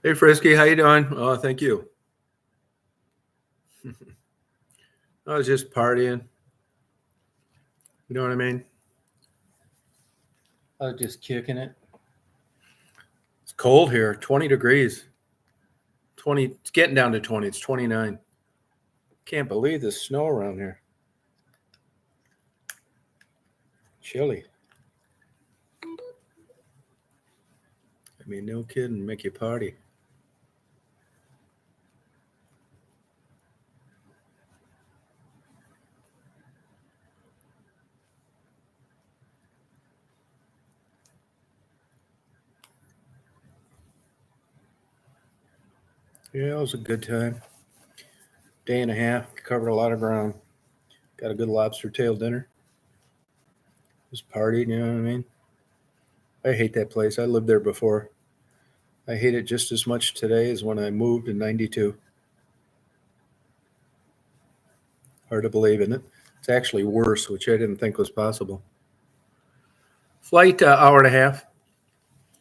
Hey Frisky, how you doing? Oh, thank you. I was just partying. You know what I mean? I was just kicking it. It's cold here, 20 degrees. 20, it's getting down to 20. It's 29. Can't believe the snow around here. Chilly. I mean, no kidding, make you party. Yeah, it was a good time. Day and a half, covered a lot of ground. Got a good lobster tail dinner. Just partied, you know what I mean? I hate that place. I lived there before. I hate it just as much today as when I moved in 92. Hard to believe, isn't it? It's actually worse, which I didn't think was possible. Flight, hour and a half.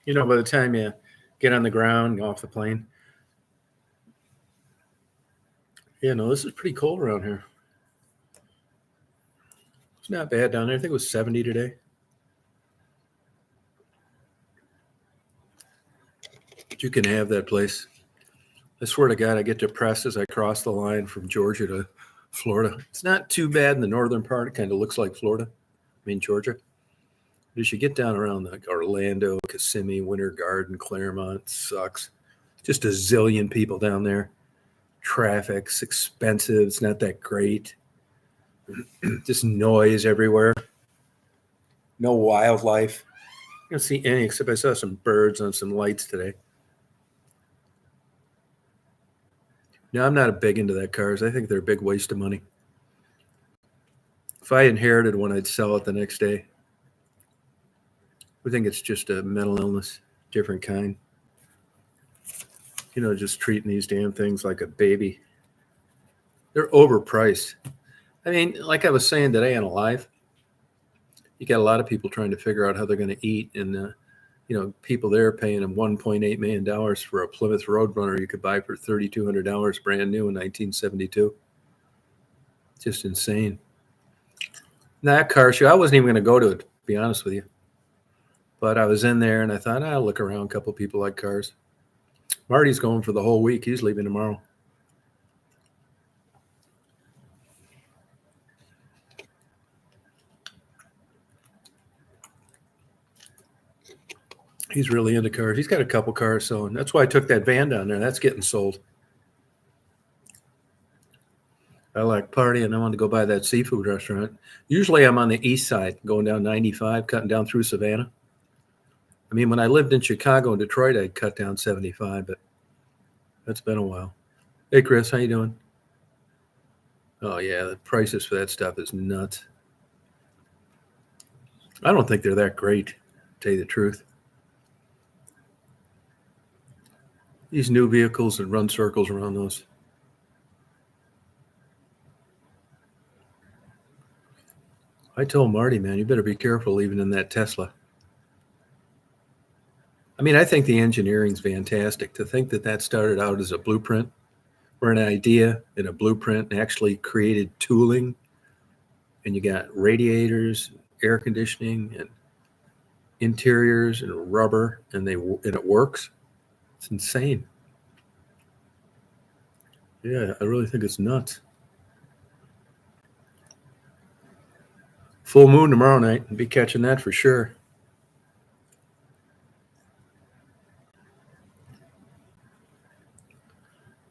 You know, by the time you get on the ground, off the plane. Yeah, no, this is pretty cold around here. It's not bad down there. I think it was 70 today. But you can have that place. I swear to God, I get depressed as I cross the line from Georgia to Florida. It's not too bad in the northern part. It kind of looks like Florida. I mean, Georgia. But as you get down around like Orlando, Kissimmee, Winter Garden, Claremont, sucks. Just a zillion people down there. Traffic's expensive. It's not that great. Just noise everywhere. No wildlife. I don't see any except I saw some birds on some lights today. No, I'm not big into that cars. I think they're a big waste of money. If I inherited one, I'd sell it the next day. I think it's just a mental illness, different kind. You know, just treating these damn things like a baby. They're overpriced. I mean, like I was saying today on a live, you got a lot of people trying to figure out how they're going to eat, and people there paying them $1.8 million for a Plymouth Roadrunner you could buy for $3,200 brand new in 1972. Just insane. That car show, I wasn't even going to go to it, to be honest with you. But I was in there and I thought, I'll look around. A couple people like cars. Marty's going for the whole week. He's leaving tomorrow. He's really into cars. He's got a couple cars selling. That's why I took that van down there. That's getting sold. I like partying. I want to go by that seafood restaurant. Usually I'm on the east side, going down 95, cutting down through Savannah. I mean, when I lived in Chicago and Detroit, I'd cut down 75, but that's been a while. Hey, Chris, how you doing? Oh, yeah, the prices for that stuff is nuts. I don't think they're that great, to tell you the truth. These new vehicles that run circles around those. I told Marty, man, you better be careful leaving in that Tesla. I mean, I think the engineering's fantastic. To think that that started out as a blueprint or an idea and a blueprint and actually created tooling, and you got radiators, air conditioning, and interiors and rubber, and it works. It's insane. Yeah, I really think it's nuts. Full moon tomorrow night. I'll be catching that for sure.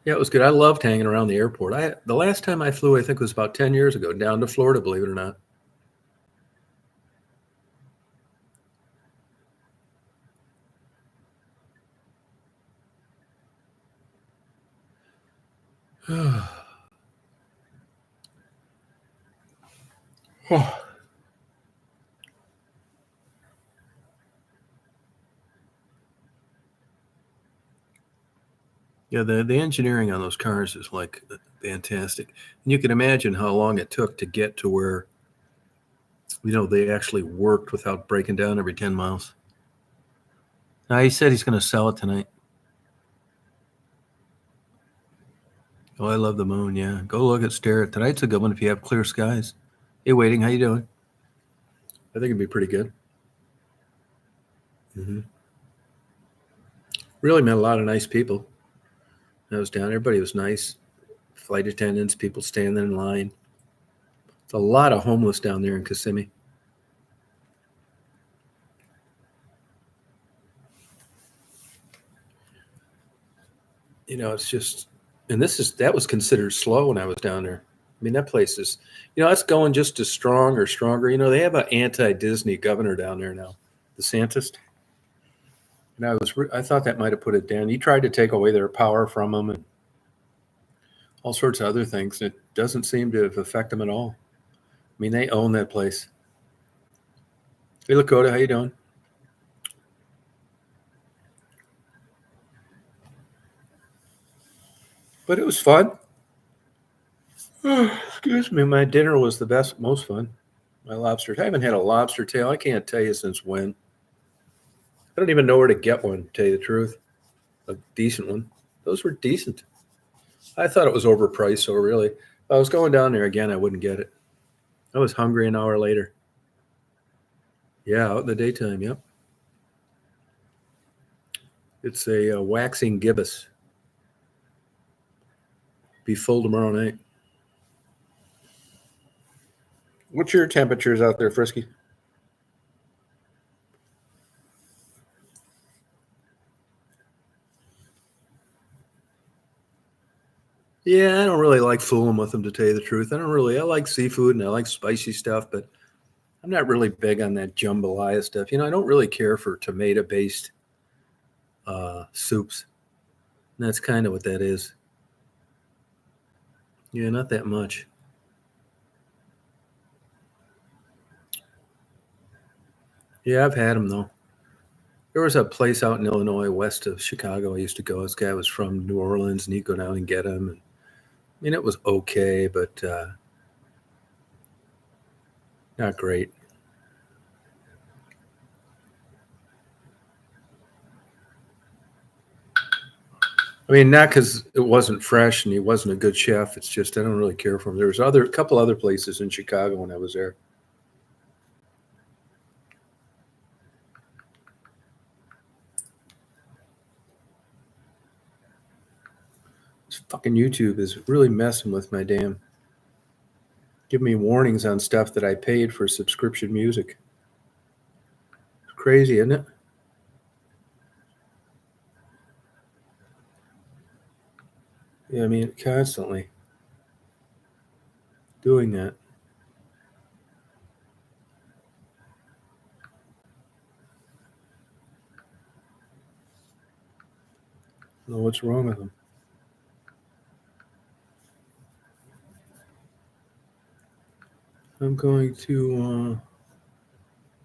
Yeah, it was good. I loved hanging around the airport. The last time I flew, I think, was about 10 years ago, down to Florida, believe it or not. Yeah, the engineering on those cars is like fantastic. And you can imagine how long it took to get to where, they actually worked without breaking down every 10 miles. Now, he said he's going to sell it tonight. Oh, I love the moon. Yeah, go look at stare at tonight's a good one if you have clear skies. Hey, waiting. How you doing? I think it'd be pretty good. Mm-hmm. Really met a lot of nice people. I was down. Everybody was nice. Flight attendants, people standing in line. It's a lot of homeless down there in Kissimmee. It's just, and that was considered slow when I was down there. I mean, that place is, that's going just as strong or stronger. They have an anti-Disney governor down there now, DeSantis. And I thought that might have put it down. He tried to take away their power from them and all sorts of other things. And it doesn't seem to have affected them at all. I mean, they own that place. Hey, Lakota, how you doing? But it was fun. Excuse me. My dinner was the best, most fun. My lobster. I haven't had a lobster tail. I can't tell you since when. I don't even know where to get one, to tell you the truth. A decent one. Those were decent. I thought it was overpriced, so really, if I was going down there again, I wouldn't get it. I was hungry an hour later. Yeah, out in the daytime, yep. It's a waxing gibbous. Be full tomorrow night. What's your temperatures out there, Frisky? Yeah, I don't really like fooling with them, to tell you the truth. I like seafood and I like spicy stuff, but I'm not really big on that jambalaya stuff. I don't really care for tomato-based soups. And that's kind of what that is. Yeah, not that much. Yeah, I've had them though. There was a place out in Illinois, west of Chicago. I used to go. This guy was from New Orleans, and he'd go down and get them. And, I mean, it was okay, but not great. I mean, not because it wasn't fresh and he wasn't a good chef. It's just I don't really care for him. There was a couple other places in Chicago when I was there. This fucking YouTube is really messing with my damn. Give me warnings on stuff that I paid for subscription music. It's crazy, isn't it? Yeah, I mean, constantly doing that. I don't know what's wrong with them. I'm going to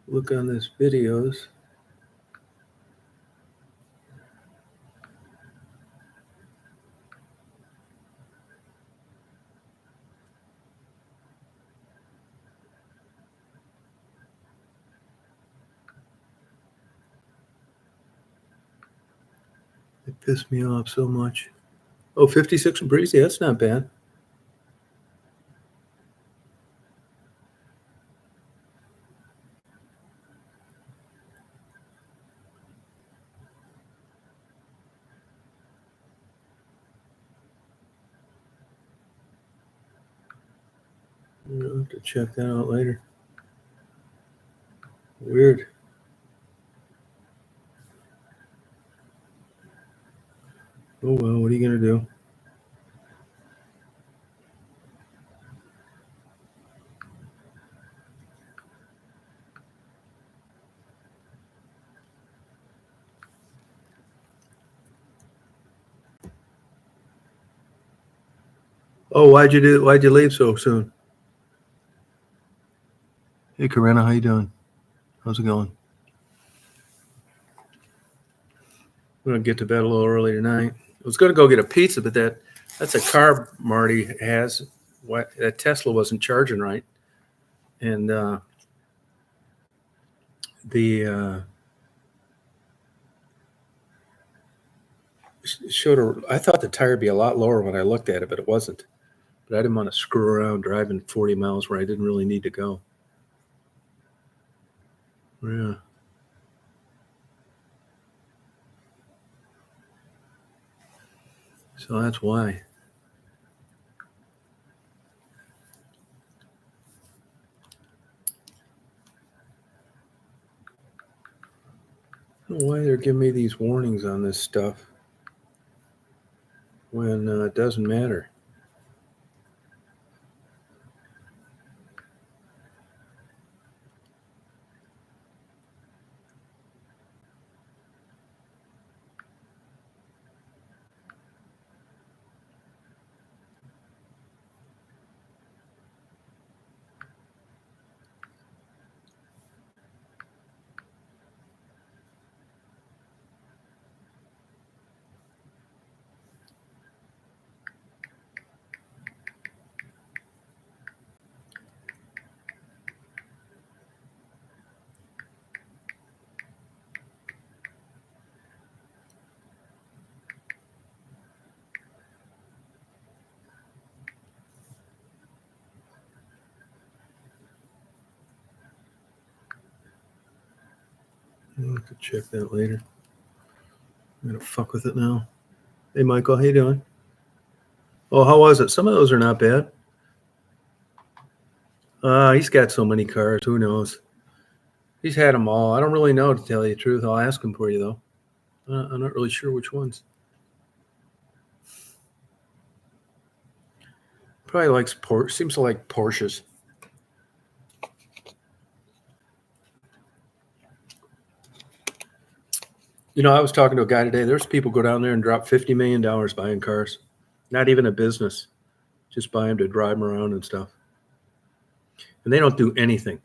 look on this videos. It pissed me off so much. Oh, 56 and breezy. That's not bad. I'll have to check that out later. Weird. Oh, well, what are you going to do? Oh, why'd you leave so soon? Hey, Corinna, how you doing? How's it going? I'm going to get to bed a little early tonight. I was going to go get a pizza, but that's a carb Marty has. That Tesla wasn't charging right. And the I thought the tire would be a lot lower when I looked at it, but it wasn't. But I didn't want to screw around driving 40 miles where I didn't really need to go. Yeah. So that's why. I don't know why they're giving me these warnings on this stuff when it doesn't matter. I'll have to check that later. I'm gonna fuck with it now. Hey, Michael, how you doing? Oh, how was it? Some of those are not bad. He's got so many cars. Who knows? He's had them all. I don't really know, to tell you the truth. I'll ask him for you, though. I'm not really sure which ones. Probably likes Porsche. Seems to like Porsches. I was talking to a guy today. There's people go down there and drop $50 million buying cars. Not even a business. Just buy them to drive them around and stuff. And they don't do anything.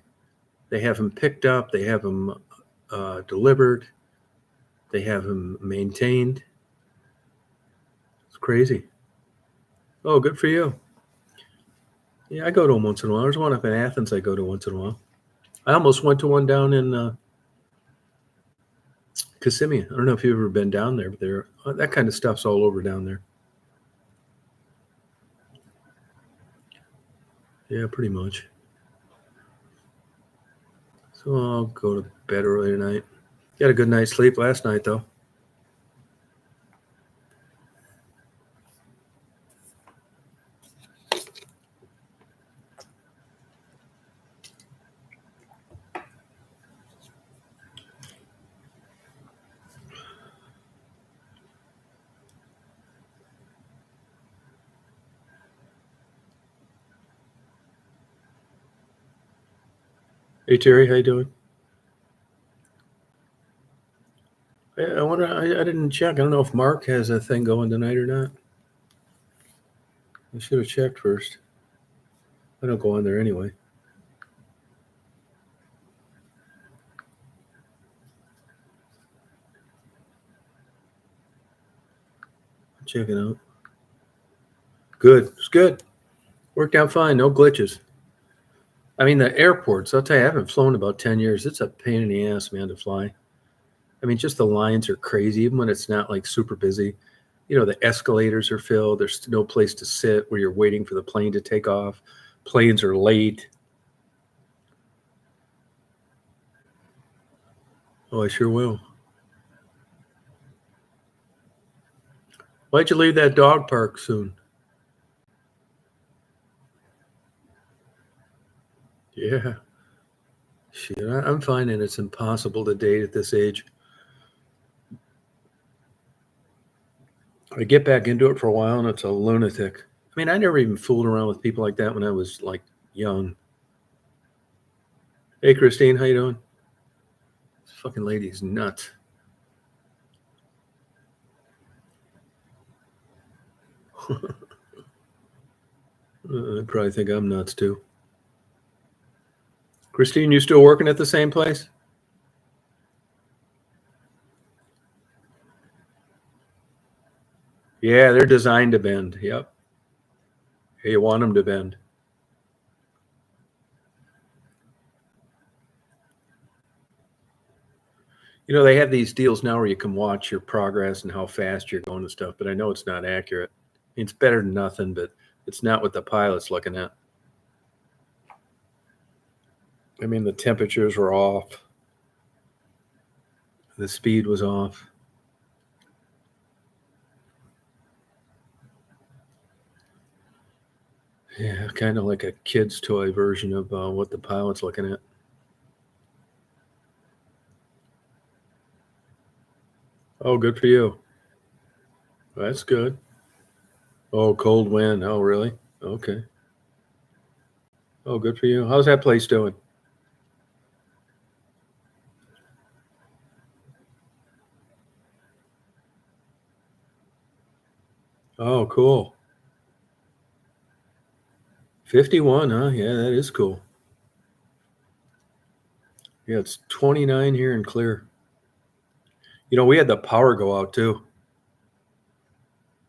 They have them picked up. They have them delivered. They have them maintained. It's crazy. Oh, good for you. Yeah, I go to them once in a while. There's one up in Athens I go to once in a while. I almost went to one down in Kissimmee. I don't know if you've ever been down there, but that kind of stuff's all over down there. Yeah, pretty much. So I'll go to bed early tonight. Got a good night's sleep last night, though. Hey, Terry, how you doing? I wonder. I didn't check. I don't know if Mark has a thing going tonight or not. I should have checked first. I don't go on there anyway. Check it out. Good. It's good. Worked out fine. No glitches. I mean, the airports, I'll tell you, I haven't flown in about 10 years. It's a pain in the ass, man, to fly. I mean, just the lines are crazy, even when it's not like super busy. The escalators are filled. There's no place to sit where you're waiting for the plane to take off. Planes are late. Oh, I sure will. Why'd you leave that dog park soon? Yeah. Shit, I'm finding it's impossible to date at this age. I get back into it for a while, and it's a lunatic. I mean, I never even fooled around with people like that when I was like young. Hey, Christine, how you doing? This fucking lady's nuts. I probably think I'm nuts too. Christine, you still working at the same place? Yeah, they're designed to bend. Yep. You want them to bend. They have these deals now where you can watch your progress and how fast you're going and stuff, but I know it's not accurate. It's better than nothing, but it's not what the pilot's looking at. I mean, the temperatures were off. The speed was off. Yeah, kind of like a kid's toy version of what the pilot's looking at. Oh, good for you. That's good. Oh, cold wind. Oh, really? Okay. Oh, good for you. How's that place doing? Oh, cool. 51, huh? Yeah, that is cool. Yeah, it's 29 here and clear. We had the power go out too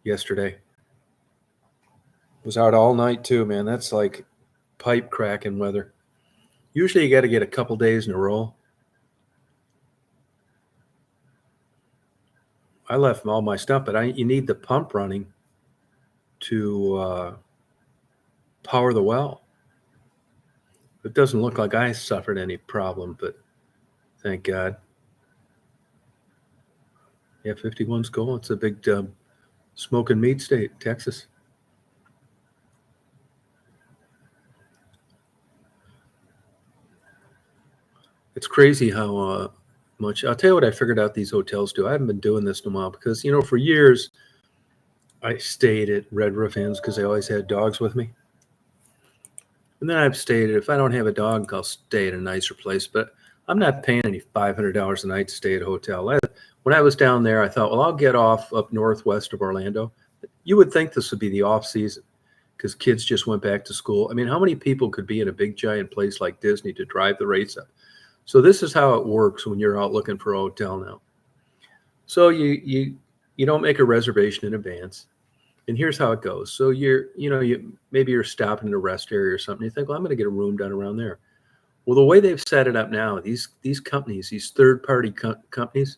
yesterday. It was out all night too, man. That's like pipe cracking weather. Usually you got to get a couple days in a row. I left all my stuff, but you need the pump running to power the well. It doesn't look like I suffered any problem, but thank God. Yeah, 51's cool. It's a big smoking meat state, Texas. It's crazy how much. I'll tell you what I figured out these hotels do. I haven't been doing this in a while because, for years I stayed at Red Roof Inns because I always had dogs with me. And then I've stayed, if I don't have a dog, I'll stay at a nicer place. But I'm not paying any $500 a night to stay at a hotel. When I was down there, I thought, well, I'll get off up northwest of Orlando. You would think this would be the off season because kids just went back to school. I mean, how many people could be in a big giant place like Disney to drive the rates up? So this is how it works when you're out looking for a hotel now. So you don't make a reservation in advance. And here's how it goes. So maybe you're stopping in a rest area or something. You think, well, I'm going to get a room done around there. Well, the way they've set it up now, these companies, these third-party companies,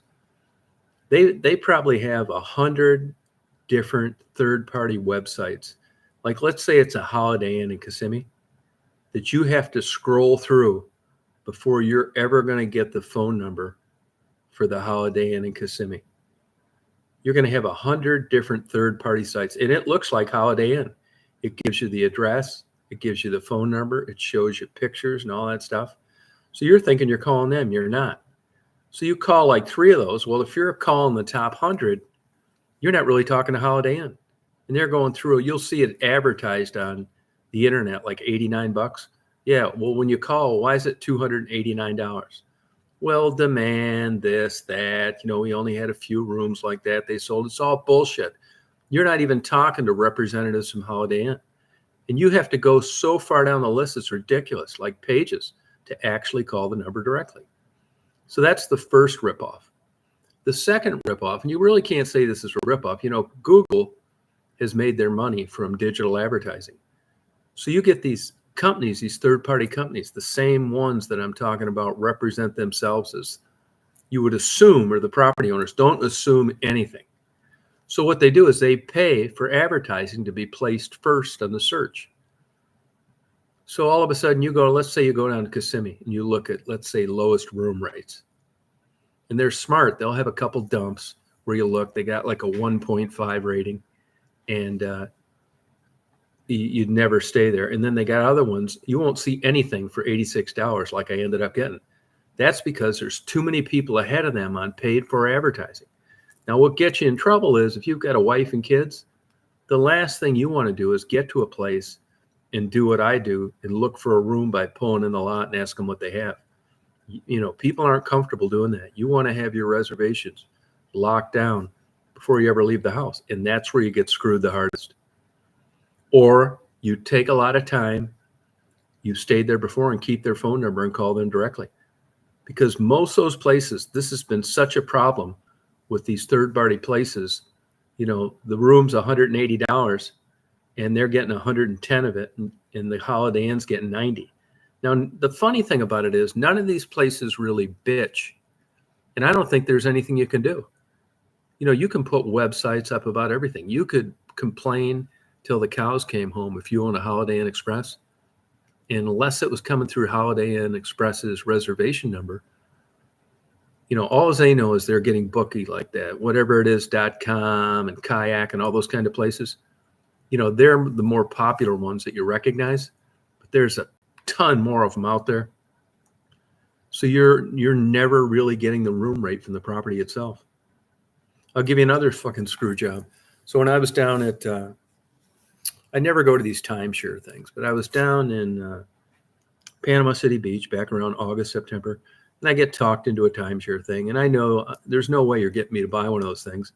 they probably have 100 different third-party websites. Like, let's say it's a Holiday Inn in Kissimmee that you have to scroll through before you're ever going to get the phone number for the Holiday Inn in Kissimmee. You're going to have 100 different third-party sites, and it looks like Holiday Inn. It gives you the address, it gives you the phone number, it shows you pictures and all that stuff. So you're thinking you're calling them, you're not. So you call like 3 of those. Well, if you're calling the top 100, you're not really talking to Holiday Inn. And they're going through, you'll see it advertised on the internet like $89. Yeah, well, when you call, why is it $289? Well, demand, this, that. We only had a few rooms like that. They sold. It's all bullshit. You're not even talking to representatives from Holiday Inn. And you have to go so far down the list, it's ridiculous, like pages, to actually call the number directly. So that's the first ripoff. The second ripoff, and you really can't say this is a ripoff, Google has made their money from digital advertising. So you get these companies, these third-party companies, the same ones that I'm talking about represent themselves as you would assume, or the property owners don't assume anything. So what they do is they pay for advertising to be placed first on the search. So all of a sudden let's say you go down to Kissimmee and you look at, let's say, lowest room rates. And they're smart. They'll have a couple dumps where you look, they got like a 1.5 rating, and you'd never stay there. And then they got other ones. You won't see anything for $86 like I ended up getting. That's because there's too many people ahead of them on paid for advertising. Now, what gets you in trouble is if you've got a wife and kids, the last thing you want to do is get to a place and do what I do and look for a room by pulling in the lot and ask them what they have. People aren't comfortable doing that. You want to have your reservations locked down before you ever leave the house. And that's where you get screwed the hardest. Or you take a lot of time, you've stayed there before, and keep their phone number and call them directly. Because most of those places, this has been such a problem with these third-party places. The room's $180 and they're getting 110 of it, and the Holiday Inn's getting 90. Now, the funny thing about it is none of these places really bitch And I don't think there's anything you can do. You can put websites up about everything. You could complain till the cows came home if you own a Holiday Inn Express. Unless it was coming through Holiday Inn Express's reservation number, all they know is they're getting bookie like that, whatever it is, .com and Kayak and all those kind of places. They're the more popular ones that you recognize, but there's a ton more of them out there. So you're never really getting the room rate from the property itself. I'll give you another fucking screw job. So when I was down at, I never go to these timeshare things, but I was down in Panama City Beach back around August, September, and I get talked into a timeshare thing. And I know there's no way you're getting me to buy one of those things.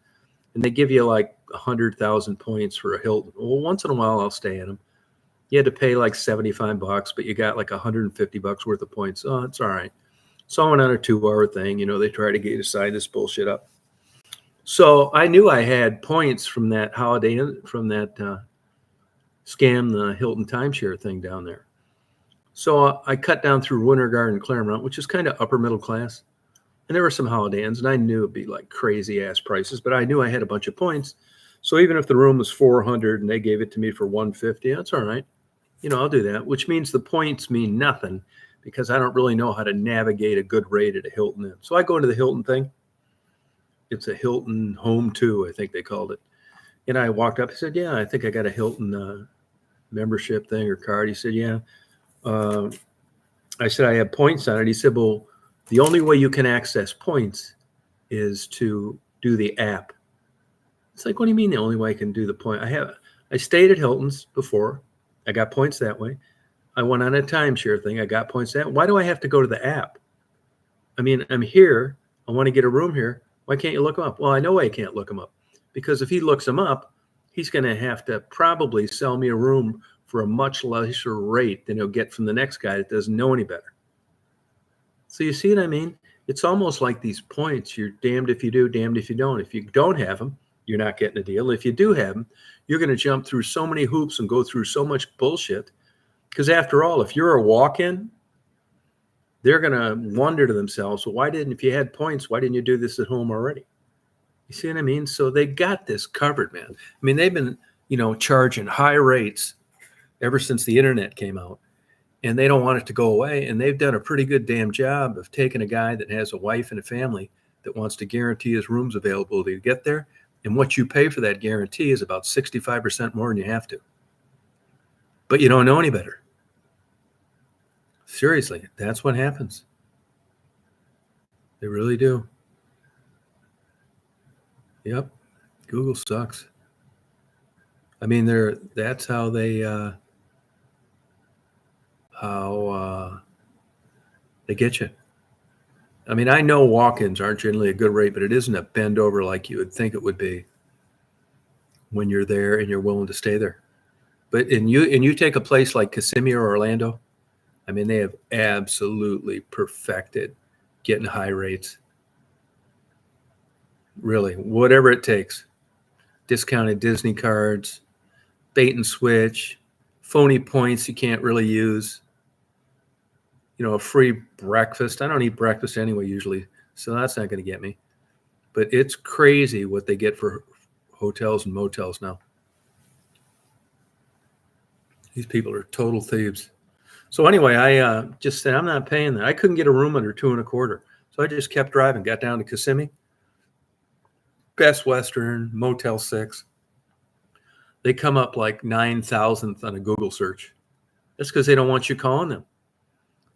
And they give you like 100,000 points for a Hilton. Well, once in a while I'll stay in them. You had to pay like $75, but you got like $150 worth of points. Oh, it's all right. So I went on a 2-hour thing. They try to get you to sign this bullshit up. So I knew I had points from that Holiday Inn, from that scam, the Hilton timeshare thing down there. So I cut down through Winter Garden, Claremont, which is kind of upper middle class. And there were some Holiday Inns, and I knew it'd be like crazy ass prices, but I knew I had a bunch of points. So even if the room was $400 and they gave it to me for $150, that's all right. I'll do that, which means the points mean nothing because I don't really know how to navigate a good rate at a Hilton Inn. So I go into the Hilton thing. It's a Hilton Home 2, I think they called it. And I walked up. I said, yeah, I think I got a Hilton membership thing or card. He said, yeah. I said, I have points on it. He said, well, the only way you can access points is to do the app. It's like, what do you mean the only way I can do the point? I stayed at Hilton's before. I got points that way. I went on a timeshare thing. I got points that way. Why do I have to go to the app? I mean, I'm here. I want to get a room here. Why can't you look them up? Well, I know I can't look them up because if he looks them up, he's going to have to probably sell me a room for a much lesser rate than he'll get from the next guy that doesn't know any better. So you see what I mean? It's almost like these points. You're damned if you do, damned if you don't. If you don't have them, you're not getting a deal. If you do have them, you're going to jump through so many hoops and go through so much bullshit. Because after all, if you're a walk-in, they're going to wonder to themselves, well, if you had points, why didn't you do this at home already? You see what I mean? So they got this covered, man. I mean, they've been, charging high rates ever since the internet came out, and they don't want it to go away. And they've done a pretty good damn job of taking a guy that has a wife and a family that wants to guarantee his room's availability to get there. And what you pay for that guarantee is about 65% more than you have to. But you don't know any better. Seriously, that's what happens. They really do. Yep. Google sucks. I mean, that's how they get you. I mean, I know walk-ins aren't generally a good rate, but it isn't a bend over like you would think it would be when you're there and you're willing to stay there. But you take a place like Kissimmee or Orlando, I mean, they have absolutely perfected getting high rates. Really, whatever it takes. Discounted Disney cards, bait and switch, phony points you can't really use. A free breakfast. I don't eat breakfast anyway usually, so that's not going to get me. But it's crazy what they get for hotels and motels now. These people are total thieves. So anyway, I just said, I'm not paying that. I couldn't get a room under $225. So I just kept driving, got down to Kissimmee, Best Western, Motel 6. They come up like 9,000th on a Google search. That's because they don't want you calling them.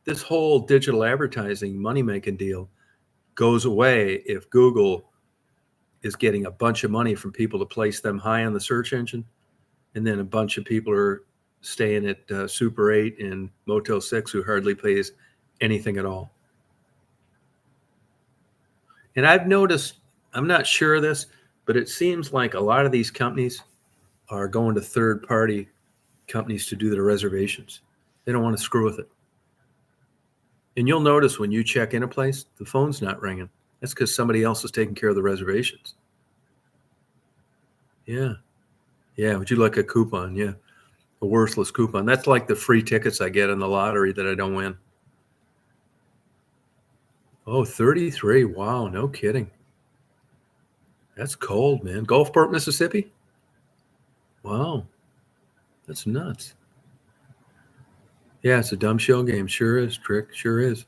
This whole digital advertising money-making deal goes away if Google is getting a bunch of money from people to place them high on the search engine, and then a bunch of people are staying at Super 8 and Motel 6 who hardly pays anything at all. And I've noticed, I'm not sure of this, but it seems like a lot of these companies are going to third-party companies to do their reservations. They don't want to screw with it. And you'll notice when you check in a place, the phone's not ringing. That's because somebody else is taking care of the reservations. Yeah. Yeah. Would you like a coupon? Yeah. A worthless coupon. That's like the free tickets I get in the lottery that I don't win. Oh, 33. Wow, no kidding. That's cold, man. Gulfport, Mississippi? Wow, that's nuts. Yeah, it's a dumb shell game. Sure is, Trick. Sure is.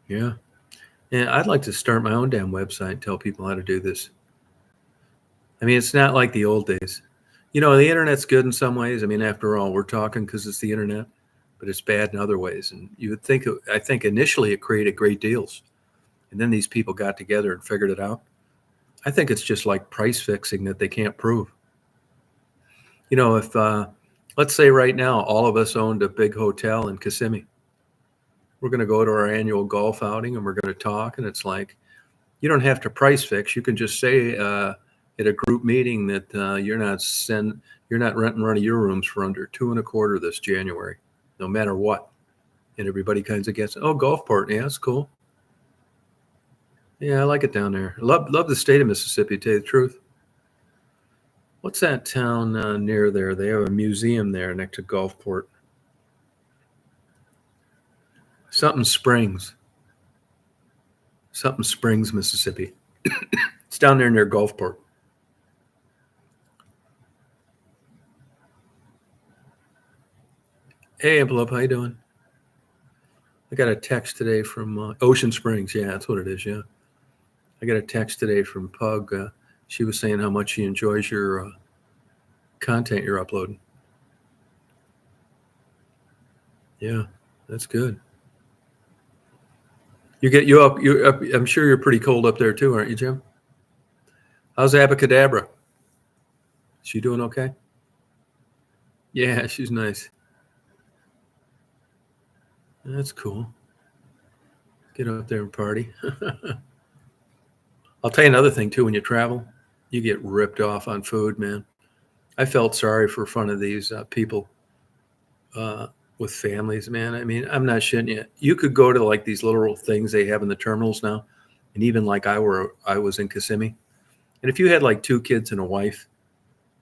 Yeah. And I'd like to start my own damn website and tell people how to do this. I mean, it's not like the old days. The internet's good in some ways. I mean, after all, we're talking because it's the internet, but it's bad in other ways. And you would think, I think initially it created great deals. And then these people got together and figured it out. I think it's just like price fixing that they can't prove. If let's say right now all of us owned a big hotel in Kissimmee, we're going to go to our annual golf outing and we're going to talk, and it's like you don't have to price fix. You can just say at a group meeting that you're not renting one of your rooms for under 2.25 this January, no matter what. And everybody kind of gets, oh, Gulfport, yeah, it's cool. Yeah, I like it down there. Love the state of Mississippi, to tell you the truth. What's that town near there? They have a museum there next to Gulfport. Something Springs. Something Springs, Mississippi. It's down there near Gulfport. Hey, Envelope, how you doing? I got a text today from Ocean Springs. Yeah, that's what it is. Yeah, I got a text today from Pug. She was saying how much she enjoys your content you're uploading. Yeah, that's good. You up? You up? I'm sure you're pretty cold up there too, aren't you, Jim? How's Abacadabra? She doing okay? Yeah, she's nice. That's cool. Get up there and party. I'll tell you another thing too. When you travel, you get ripped off on food, man. I felt sorry for one of these people uh, with families, man. I mean, I'm not shitting you. You could go to like these little things they have in the terminals now, and even like I was in Kissimmee, and if you had like two kids and a wife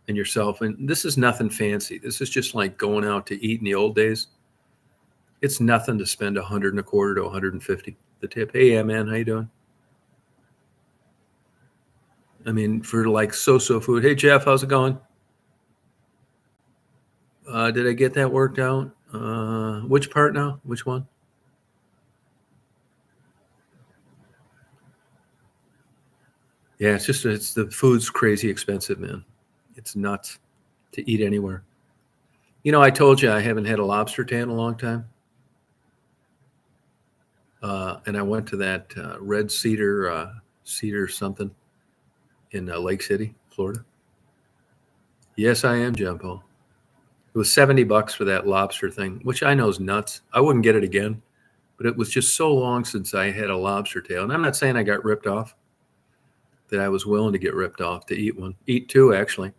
and yourself, and this is nothing fancy. This is just like going out to eat in the old days. It's nothing to spend 125 to 150 the tip. Hey, yeah, man, how you doing? I mean, for like so food. Hey, Jeff, how's it going? Did I get that worked out? Which part now? Which one? Yeah, it's the food's crazy expensive, man. It's nuts to eat anywhere. I told you I haven't had a lobster tail in a long time. And I went to that Red Cedar something in Lake City, Florida. Yes, I am, John Paul. It was $70 for that lobster thing, which I know is nuts. I wouldn't get it again, but it was just so long since I had a lobster tail. And I'm not saying I got ripped off, that I was willing to get ripped off to eat one, eat two actually.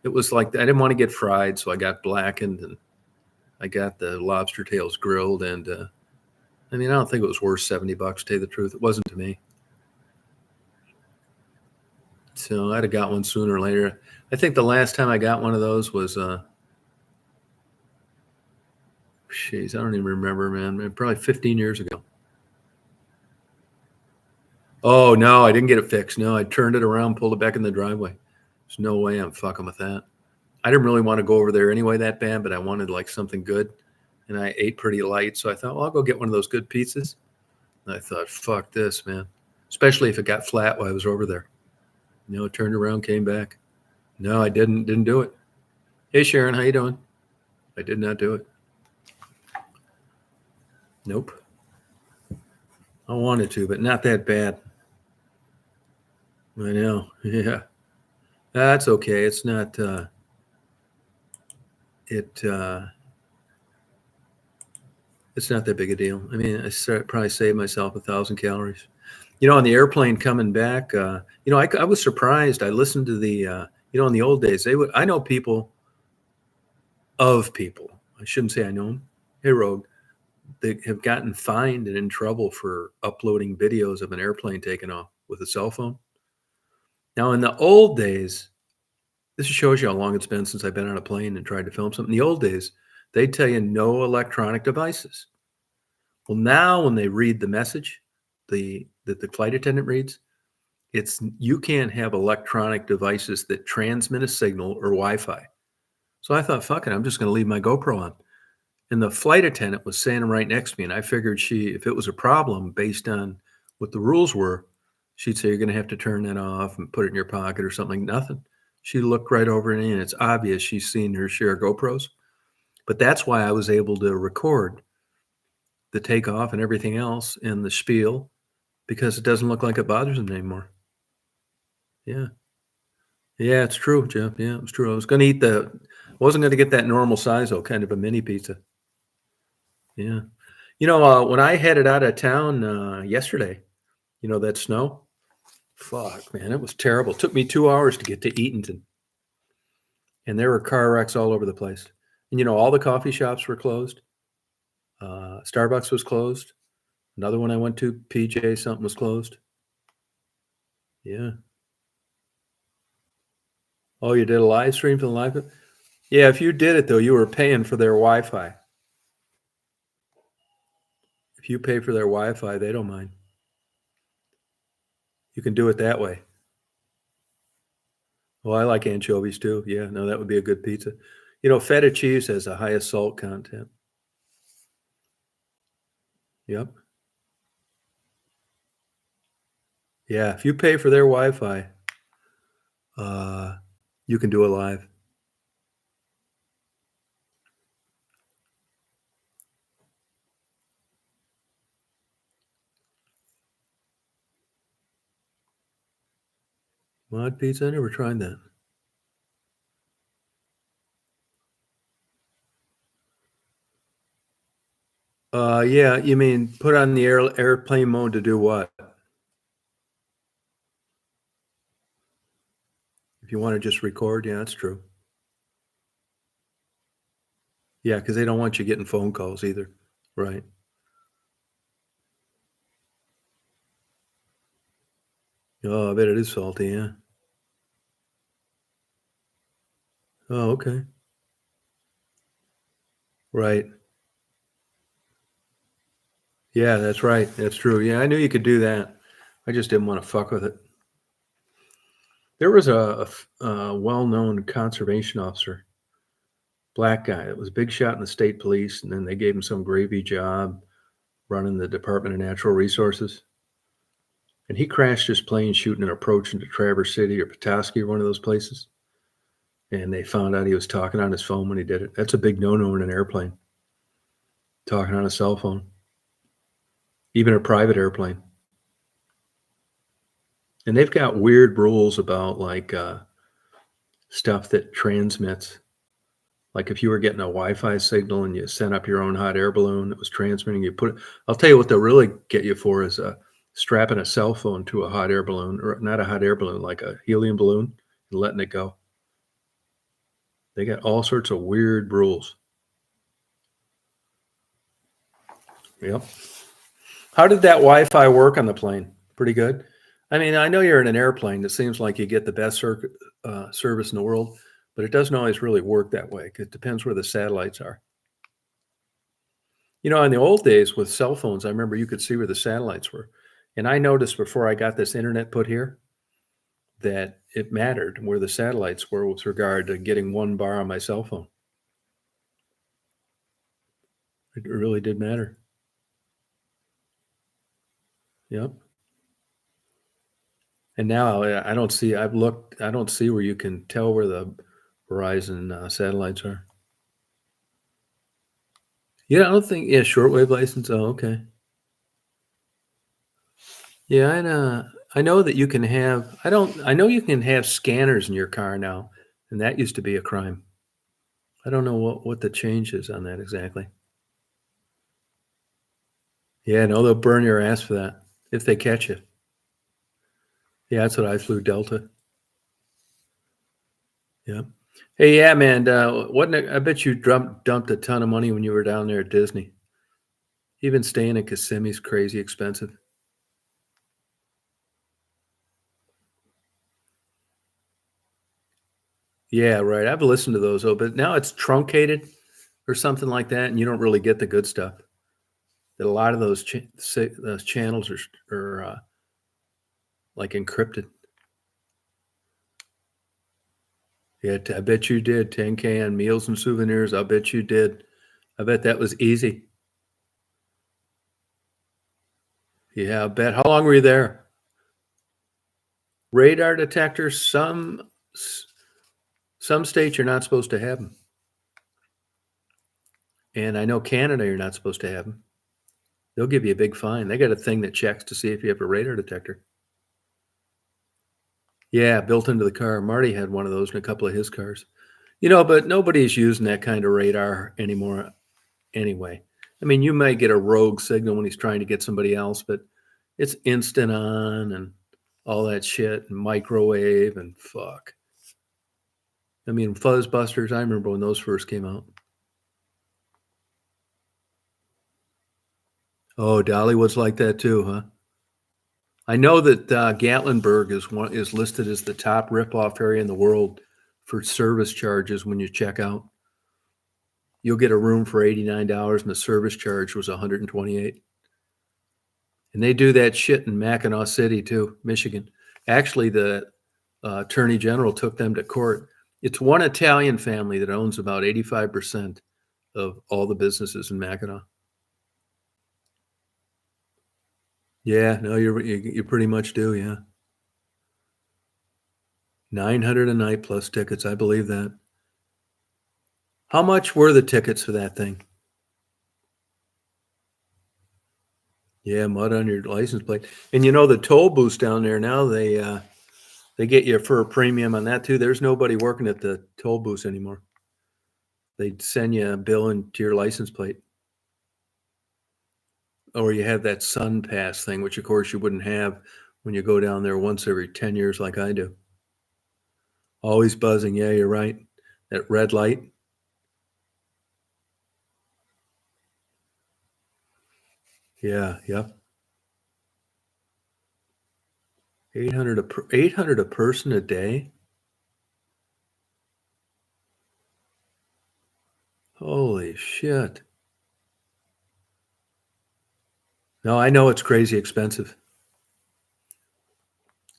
It was like I didn't want to get fried, so I got blackened and I got the lobster tails grilled. And I mean, I don't think it was worth $70. To tell you the truth, it wasn't to me. So I'd have got one sooner or later. I think the last time I got one of those was, jeez, I don't even remember, man. Probably 15 years ago. Oh no, I didn't get it fixed. No, I turned it around, pulled it back in the driveway. There's no way I'm fucking with that. I didn't really want to go over there anyway that bad, but I wanted like something good, and I ate pretty light, so I thought, well, I'll go get one of those good pizzas. And I thought, fuck this, man. Especially if it got flat while I was over there. Turned around, came back. No, I didn't do it. Hey Sharon, how you doing? I did not do it. Nope. I wanted to, but not that bad. I know. Yeah. That's okay. It's not it it's not that big a deal. I mean, probably saved myself 1,000 calories. On the airplane coming back, I was surprised. I listened to the in the old days, I know people. I shouldn't say I know them. Hey, Rogue, they have gotten fined and in trouble for uploading videos of an airplane taking off with a cell phone. Now, in the old days, this shows you how long it's been since I've been on a plane and tried to film something. In the old days, they'd tell you no electronic devices. Well, now when they read the message, that the flight attendant reads, it's you can't have electronic devices that transmit a signal or Wi-Fi. So I thought, fuck it, I'm just going to leave my GoPro on. And the flight attendant was standing right next to me, and I figured if it was a problem based on what the rules were, she'd say you're going to have to turn that off and put it in your pocket or something. Nothing. She looked right over it, and it's obvious she's seen her share of GoPros. But that's why I was able to record the takeoff and everything else in the spiel because it doesn't look like it bothers them anymore. Yeah. Yeah, it's true, Jeff. Yeah, it's true. I was going to wasn't going to get that normal size, though, kind of a mini pizza. Yeah. When I headed out of town yesterday, that snow, fuck, man, it was terrible. It took me 2 hours to get to Eatonton, and there were car wrecks all over the place. And, all the coffee shops were closed. Starbucks was closed. Another one I went to, PJ, something was closed. Yeah. Oh, you did a live stream for the live? Yeah, if you did it, though, you were paying for their Wi-Fi. If you pay for their Wi-Fi, they don't mind. You can do it that way. Well, I like anchovies too. Yeah, no, that would be a good pizza. Feta cheese has the highest salt content. Yep. Yeah, if you pay for their Wi-Fi, you can do it live. Mod pizza? I never tried that. Yeah, you mean put on the airplane mode to do what? If you want to just record, yeah, that's true. Yeah, because they don't want you getting phone calls either. Right. Oh, I bet it is salty, yeah. Oh, okay. Right. Yeah, that's right. That's true. Yeah, I knew you could do that. I just didn't want to fuck with it. There was a well-known conservation officer, black guy. It was a big shot in the state police, and then they gave him some gravy job running the Department of Natural Resources. And he crashed his plane shooting an approach into Traverse City or Petoskey or one of those places. And they found out he was talking on his phone when he did it. That's a big no-no in an airplane, talking on a cell phone, even a private airplane. And they've got weird rules about like stuff that transmits. Like if you were getting a Wi-Fi signal and you sent up your own hot air balloon that was transmitting, I'll tell you what they'll really get you for is strapping a cell phone to a hot air balloon, or not a hot air balloon, like a helium balloon, and letting it go. They got all sorts of weird rules. Yep. How did that Wi-Fi work on the plane? Pretty good. I mean, I know you're in an airplane. It seems like you get the best service in the world, but it doesn't always really work that way. It depends where the satellites are. In the old days with cell phones, I remember you could see where the satellites were. And I noticed before I got this internet put here that it mattered where the satellites were with regard to getting 1 bar on my cell phone. It really did matter. Yep. And now I don't see, I've looked, I don't see where you can tell where the Verizon satellites are. Yeah, I don't think, yeah, shortwave license. Oh, okay. Yeah, I know that you can have, I know you can have scanners in your car now, and that used to be a crime. I don't know what the change is on that exactly. Yeah, no, they'll burn your ass for that if they catch you. Yeah, that's what I flew Delta. Yeah. Hey, yeah, man. I bet you dumped a ton of money when you were down there at Disney. Even staying in Kissimmee's crazy expensive. Yeah, right. I've listened to those, but now it's truncated or something like that, and you don't really get the good stuff. that a lot of those channels are like encrypted. Yeah, I bet you did. 10K on meals and souvenirs. I bet you did. I bet that was easy. Yeah, I bet. How long were you there? Radar detectors. Some states you're not supposed to have them, and I know Canada you're not supposed to have them. They'll give you a big fine. They got a thing that checks to see if you have a radar detector. Yeah, built into the car. Marty had one of those in a couple of his cars. But nobody's using that kind of radar anymore anyway. I mean, you might get a rogue signal when he's trying to get somebody else, but it's instant on and all that shit and microwave and fuck. I mean, Fuzzbusters, I remember when those first came out. Oh, Dollywood's like that too, huh? I know that Gatlinburg is listed as the top ripoff area in the world for service charges when you check out. You'll get a room for $89 and the service charge was $128. And they do that shit in Mackinac City too, Michigan. Actually, the attorney general took them to court. It's one Italian family that owns about 85% of all the businesses in Mackinac. Yeah, no, you pretty much do, yeah. 900 a night plus tickets, I believe that. How much were the tickets for that thing? Yeah, mud on your license plate. And the toll booths down there now, they get you for a premium on that too. There's nobody working at the toll booths anymore. They send you a bill into your license plate. Or you have that Sun Pass thing, which of course you wouldn't have when you go down there once every 10 years like I do. Always buzzing. Yeah, you're right. That red light. Yeah, yep. 800 a person a day. Holy shit. No, I know it's crazy expensive.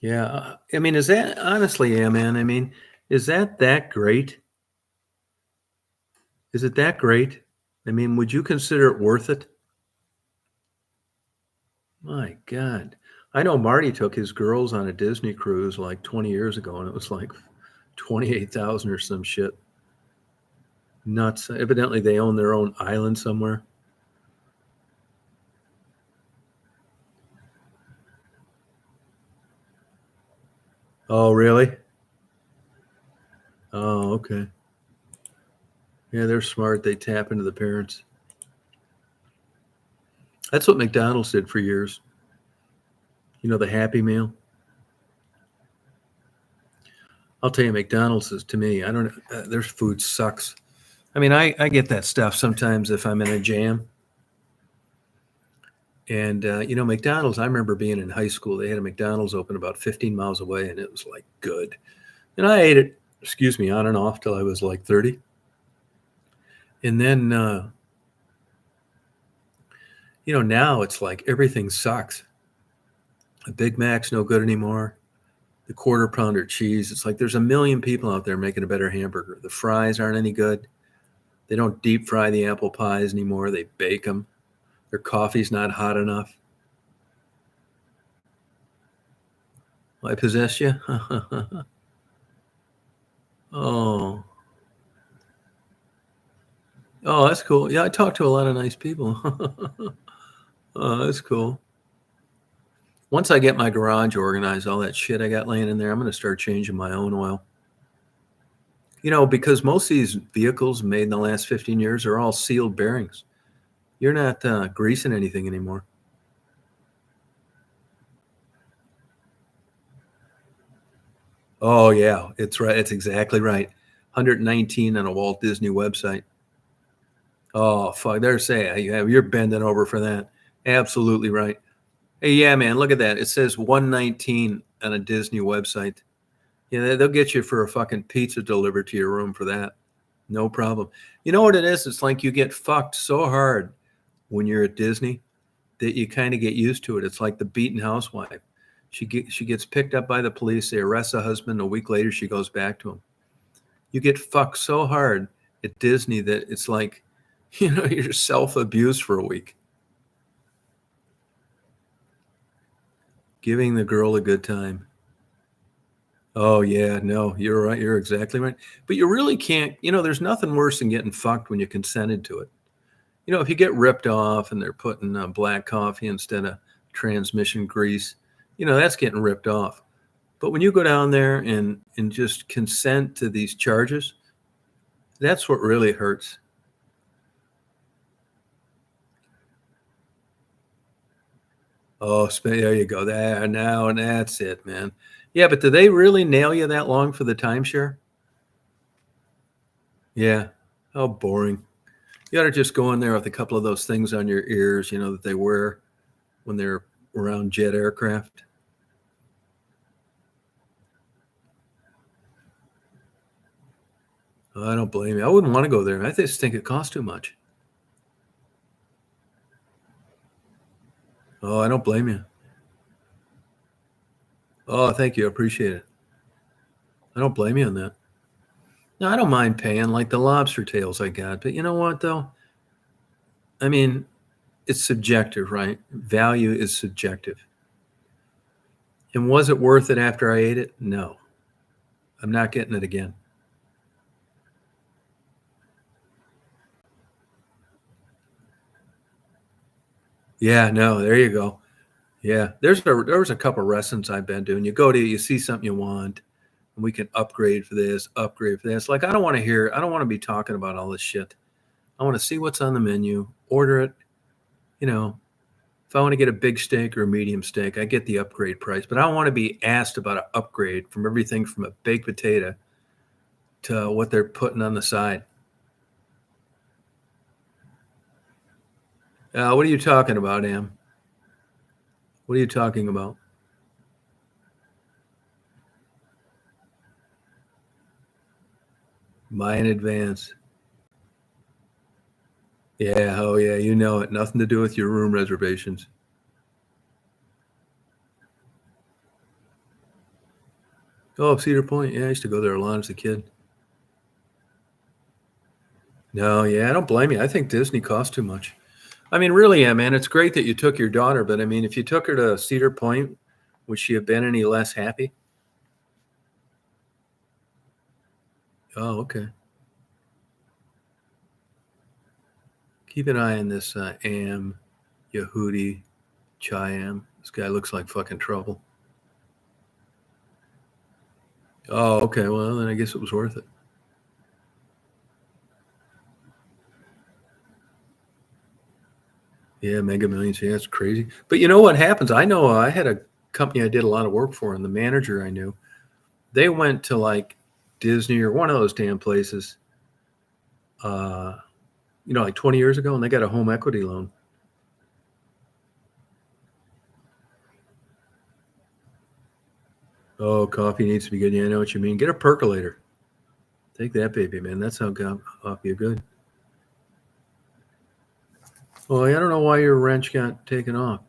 Yeah, I mean, is that honestly, yeah, man? I mean, is that great? Is it that great? I mean, would you consider it worth it? My God. I know Marty took his girls on a Disney cruise like 20 years ago, and it was like 28,000 or some shit. Nuts. Evidently, they own their own island somewhere. Oh, really? Oh, okay. Yeah, they're smart. They tap into the parents. That's what McDonald's did for years. The Happy Meal. I'll tell you, McDonald's is to me. I don't. Their food sucks. I mean, I get that stuff sometimes if I'm in a jam. And McDonald's. I remember being in high school. They had a McDonald's open about 15 miles away, and it was like good. And I ate it. Excuse me, on and off till I was like 30. And then, now it's like everything sucks. A Big Mac's no good anymore. The quarter pounder cheese. It's like there's a million people out there making a better hamburger. The fries aren't any good. They don't deep fry the apple pies anymore. They bake them. Their coffee's not hot enough. I possess you? Oh. Oh, that's cool. Yeah, I talk to a lot of nice people. Oh, that's cool. Once I get my garage organized, all that shit I got laying in there, I'm going to start changing my own oil. Because most of these vehicles made in the last 15 years are all sealed bearings. You're not greasing anything anymore. Oh, yeah, it's right. It's exactly right. 119 on a Walt Disney website. Oh, fuck. They're saying, yeah, you're bending over for that. Absolutely right. Hey, yeah, man, look at that. It says 119 on a Disney website. Yeah, they'll get you for a fucking pizza delivered to your room for that. No problem. You know what it is? It's like you get fucked so hard when you're at Disney. that you kind of get used to it. It's like the beaten housewife. She gets picked up by the police. They arrest the husband. A week later, she goes back to him. You get fucked so hard at Disney that it's like, you're self-abused for a week. Giving the girl a good time. Oh, yeah, no, you're right. You're exactly right. But you really can't, there's nothing worse than getting fucked when you consented to it. If you get ripped off and they're putting black coffee instead of transmission grease, that's getting ripped off. But when you go down there and just consent to these charges, that's what really hurts. Oh, there you go. There now, and that's it, man. Yeah, but do they really nail you that long for the timeshare? Yeah. How boring. You ought to just go in there with a couple of those things on your ears, that they wear when they're around jet aircraft. Oh, I don't blame you. I wouldn't want to go there. I just think it costs too much. Oh, I don't blame you. Oh, thank you. I appreciate it. I don't blame you on that. No, I don't mind paying like the lobster tails I got. But you know what, though? I mean, it's subjective, right? Value is subjective. And was it worth it after I ate it? No. I'm not getting it again. Yeah, no, there you go. Yeah, there was a couple of restaurants I've been to, and you see something you want, and we can upgrade for this, upgrade for this. Like, I don't want to be talking about all this shit. I want to see what's on the menu, order it. If I want to get a big steak or a medium steak, I get the upgrade price. But I don't want to be asked about an upgrade from everything from a baked potato to what they're putting on the side. What are you talking about, Am? What are you talking about? Buy in advance. Yeah, oh yeah, you know it. Nothing to do with your room reservations. Oh, Cedar Point. Yeah, I used to go there a lot as a kid. No, yeah, I don't blame you. I think Disney costs too much. I mean, really, yeah, man, it's great that you took your daughter, but I mean, if you took her to Cedar Point, would she have been any less happy? Oh, okay. Keep an eye on this Am Yehudi Chayam. This guy looks like fucking trouble. Oh, okay. Well, then I guess it was worth it. Yeah, Mega Millions. Yeah, it's crazy. But you know what happens? I know I had a company I did a lot of work for, and the manager I knew, they went to like Disney or one of those damn places, like 20 years ago, and they got a home equity loan. Oh, coffee needs to be good. Yeah, I know what you mean. Get a percolator. Take that, baby, man. That's how coffee is good. Well, I don't know why your wrench got taken off.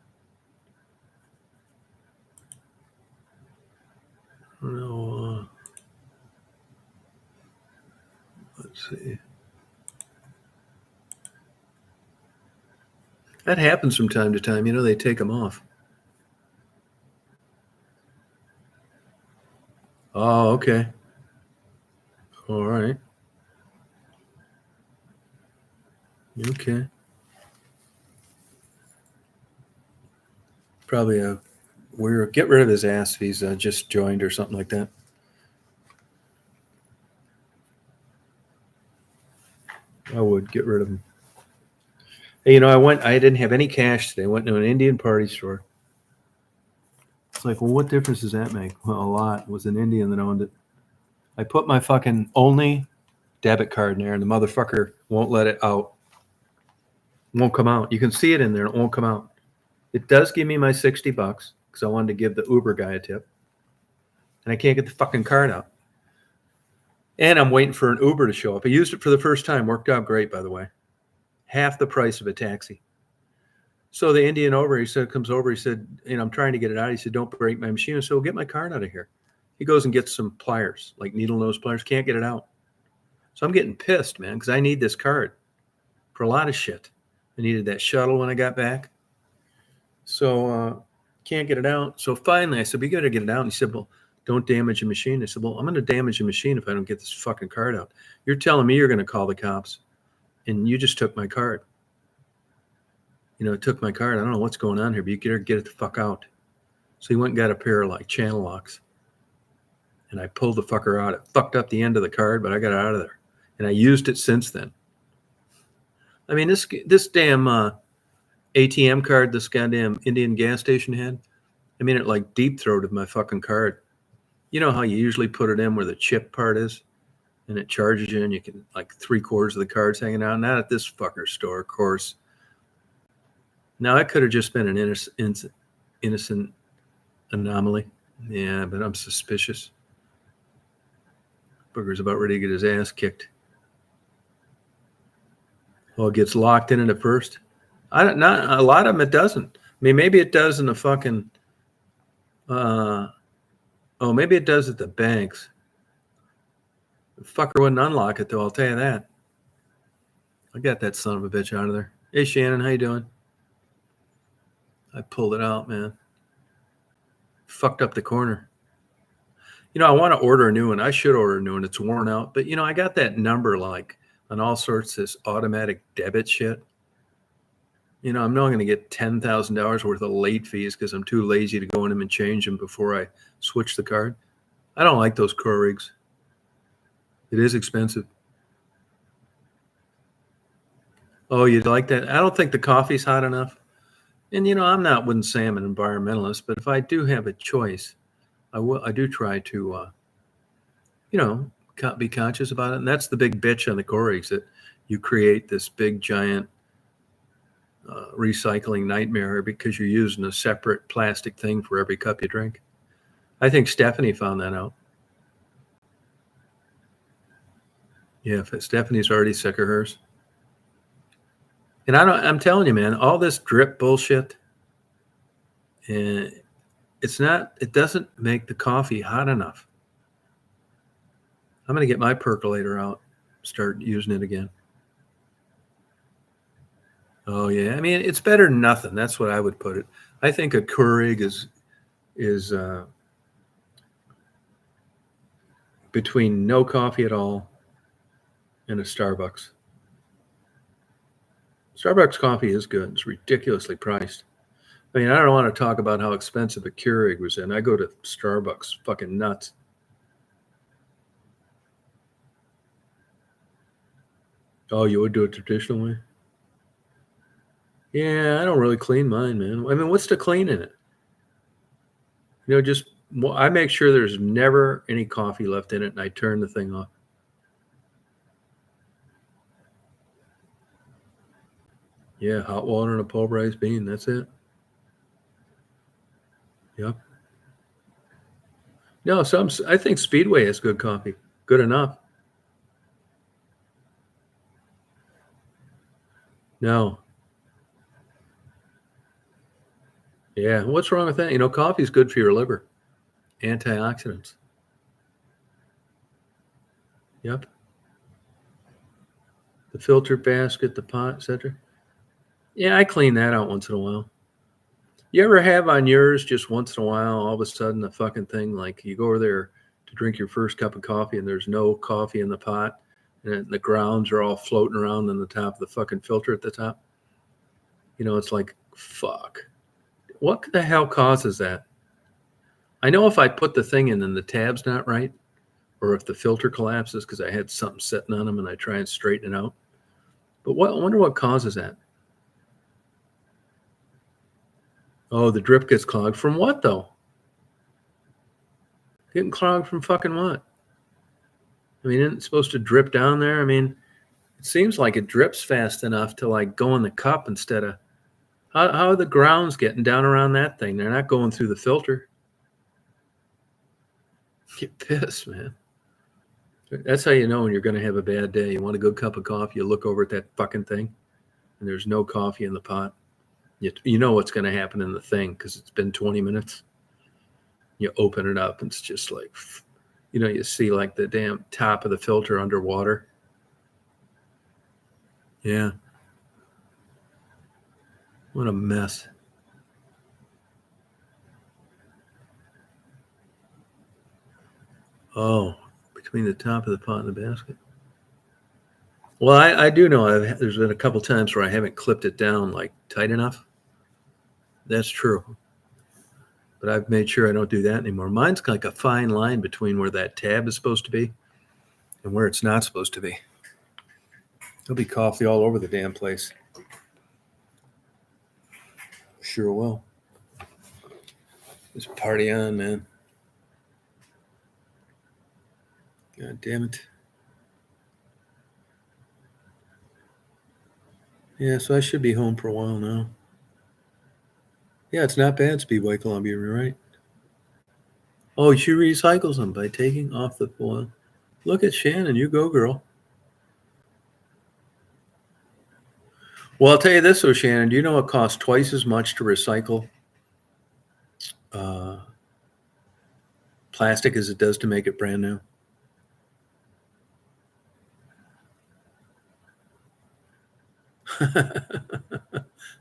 I don't know. Let's see. That happens from time to time. They take them off. Oh, okay. All right. Okay. Probably get rid of his ass if he's just joined or something like that. I would get rid of him. Hey, I didn't have any cash today. I went to an Indian party store. It's like, well, what difference does that make? Well, a lot. It was an Indian that owned it. I put my fucking only debit card in there, and the motherfucker won't let it out. It won't come out. You can see it in there. It won't come out. It does give me my $60 because I wanted to give the Uber guy a tip. And I can't get the fucking card out. And I'm waiting for an Uber to show up. I used it for the first time. Worked out great, by the way. Half the price of a taxi. So the Indian comes over, he said, I'm trying to get it out. He said, don't break my machine. I said, well, get my card out of here. He goes and gets some pliers, like needle nose pliers, can't get it out. So I'm getting pissed, man, because I need this card for a lot of shit. I needed that shuttle when I got back. So can't get it out. So finally I said, we got to get it out. And he said, well, don't damage the machine. I said, well, I'm going to damage the machine if I don't get this fucking card out. You're telling me you're going to call the cops, and you just took my card. It took my card. I don't know what's going on here, but you better get it the fuck out. So he went and got a pair of like channel locks, and I pulled the fucker out. It fucked up the end of the card, but I got it out of there, and I used it since then. I mean, this damn ATM card this goddamn Indian gas station had, I mean, it like deep throated my fucking card. You know how you usually put it in where the chip part is, and it charges you, and you can like 3/4 of the card's hanging out. Not at this fucker store, of course. Now, it could have just been an innocent anomaly. Yeah, but I'm suspicious. Booger's about ready to get his ass kicked. Well, it gets locked in at first. Not a lot of them. It doesn't. I mean, maybe it does in the fucking. Maybe it does at the banks. The fucker wouldn't unlock it though. I'll tell you that. I got that son of a bitch out of there. Hey, Shannon, how you doing? I pulled it out, man. Fucked up the corner. I want to order a new one. I should order a new one. It's worn out. But, I got that number like on all sorts of this automatic debit shit. I'm not going to get $10,000 worth of late fees because I'm too lazy to go in them and change them before I switch the card. I don't like those core rigs. It is expensive. Oh, you'd like that? I don't think the coffee's hot enough. And, wouldn't say I'm an environmentalist, but if I do have a choice, I do try to, be conscious about it. And that's the big bitch on the core rigs, that you create this big, giant recycling nightmare because you're using a separate plastic thing for every cup you drink. I think Stephanie found that out. Yeah, Stephanie's already sick of hers. And I'm telling you, man, all this drip bullshit, and it doesn't make the coffee hot enough. I'm going to get my percolator out, start using it again. Oh yeah. I mean, it's better than nothing. That's what I would put it. I think a Keurig is between no coffee at all and a Starbucks. Starbucks coffee is good. It's ridiculously priced. I mean, I don't want to talk about how expensive a Keurig was in. I go to Starbucks fucking nuts. Oh, you would do it traditional way? Yeah, I don't really clean mine, man. I mean, what's to clean in it? I make sure there's never any coffee left in it, and I turn the thing off. Yeah, hot water and a pulverized bean. That's it. Yep. No, I think Speedway has good coffee. Good enough. No. Yeah. What's wrong with that? Coffee's good for your liver. Antioxidants. Yep. The filter basket, the pot, etc. Yeah, I clean that out once in a while. You ever have on yours just once in a while, all of a sudden the fucking thing, like you go over there to drink your first cup of coffee and there's no coffee in the pot and the grounds are all floating around on the top of the fucking filter at the top? It's like, fuck. What the hell causes that? I know if I put the thing in and the tab's not right, or if the filter collapses because I had something sitting on them and I try and straighten it out. But I wonder what causes that. Oh, the drip gets clogged. From what, though? Getting clogged from fucking what? I mean, isn't it supposed to drip down there? I mean, it seems like it drips fast enough to like go in the cup instead of... How are the grounds getting down around that thing? They're not going through the filter. Get pissed, man. That's how you know when you're going to have a bad day. You want a good cup of coffee, you look over at that fucking thing, and there's no coffee in the pot. You know what's going to happen in the thing because it's been 20 minutes. You open it up and it's just like, you see like the damn top of the filter underwater. Yeah. What a mess. Oh, between the top of the pot and the basket. Well, I do know there's been a couple times where I haven't clipped it down like tight enough. That's true. But I've made sure I don't do that anymore. Mine's like a fine line between where that tab is supposed to be and where it's not supposed to be. There'll be coffee all over the damn place. Sure will. Just party on, man. God damn it. Yeah, so I should be home for a while now. Yeah, it's not bad, Speedway Columbia, you're right. Oh, she recycles them by taking off the foil. Look at Shannon, you go, girl. Well, I'll tell you this, though, Shannon. Do you know it costs twice as much to recycle plastic as it does to make it brand new?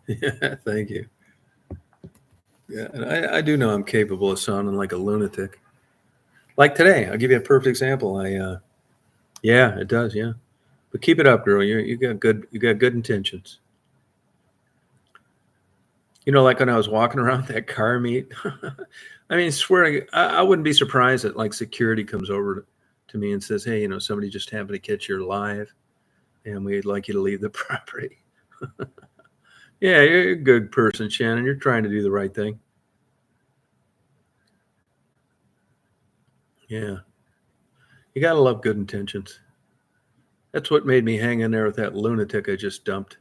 Yeah, thank you. Yeah, and I do know I'm capable of sounding like a lunatic. Like today, I'll give you a perfect example. Yeah, it does, yeah. But keep it up, girl. You got good intentions. Like when I was walking around that car meet. I mean, swear, I wouldn't be surprised that like security comes over to me and says, "Hey, somebody just happened to catch you alive, and we'd like you to leave the property." Yeah, you're a good person, Shannon. You're trying to do the right thing. Yeah, you gotta love good intentions. That's what made me hang in there with that lunatic I just dumped.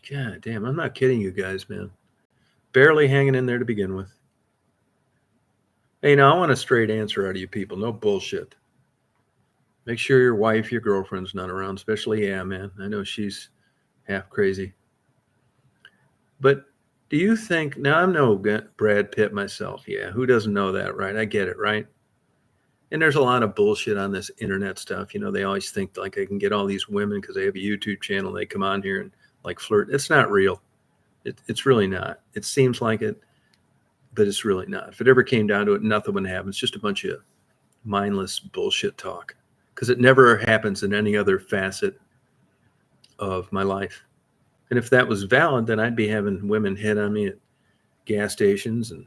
God damn, I'm not kidding you guys, man. Barely hanging in there to begin with. Hey, I want a straight answer out of you people. No bullshit. Make sure your wife, your girlfriend's not around, especially, yeah, man. I know she's half crazy. But do you think, now I'm no Brad Pitt myself. Yeah, who doesn't know that, right? I get it, right? And there's a lot of bullshit on this internet stuff. They always think like I can get all these women because they have a YouTube channel. They come on here and like flirt. It's not real. It's really not. It seems like it, but it's really not. If it ever came down to it, nothing would happen. It's just a bunch of mindless bullshit talk because it never happens in any other facet of my life. And if that was valid, then I'd be having women hit on me at gas stations and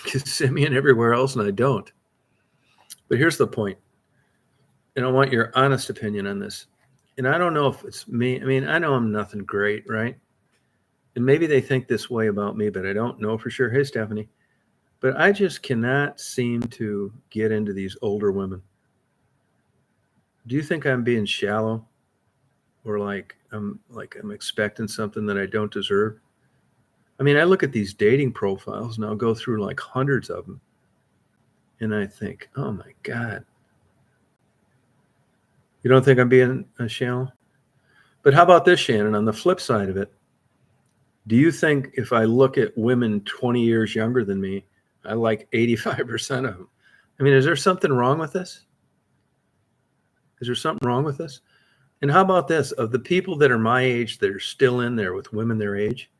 send me in everywhere else, and I don't. But here's the point, and I want your honest opinion on this. And I don't know if it's me. I mean, I know I'm nothing great, right? And maybe they think this way about me, but I don't know for sure. Hey, Stephanie. But I just cannot seem to get into these older women. Do you think I'm being shallow? Or like I'm expecting something that I don't deserve? I mean, I look at these dating profiles and I'll go through like hundreds of them. And I think, oh my God. You don't think I'm being shallow? But how about this, Shannon? On the flip side of it, do you think if I look at women 20 years younger than me, I like 85% of them? I mean, is there something wrong with this? Is there something wrong with this? And how about this? Of the people that are my age that are still in there with women their age,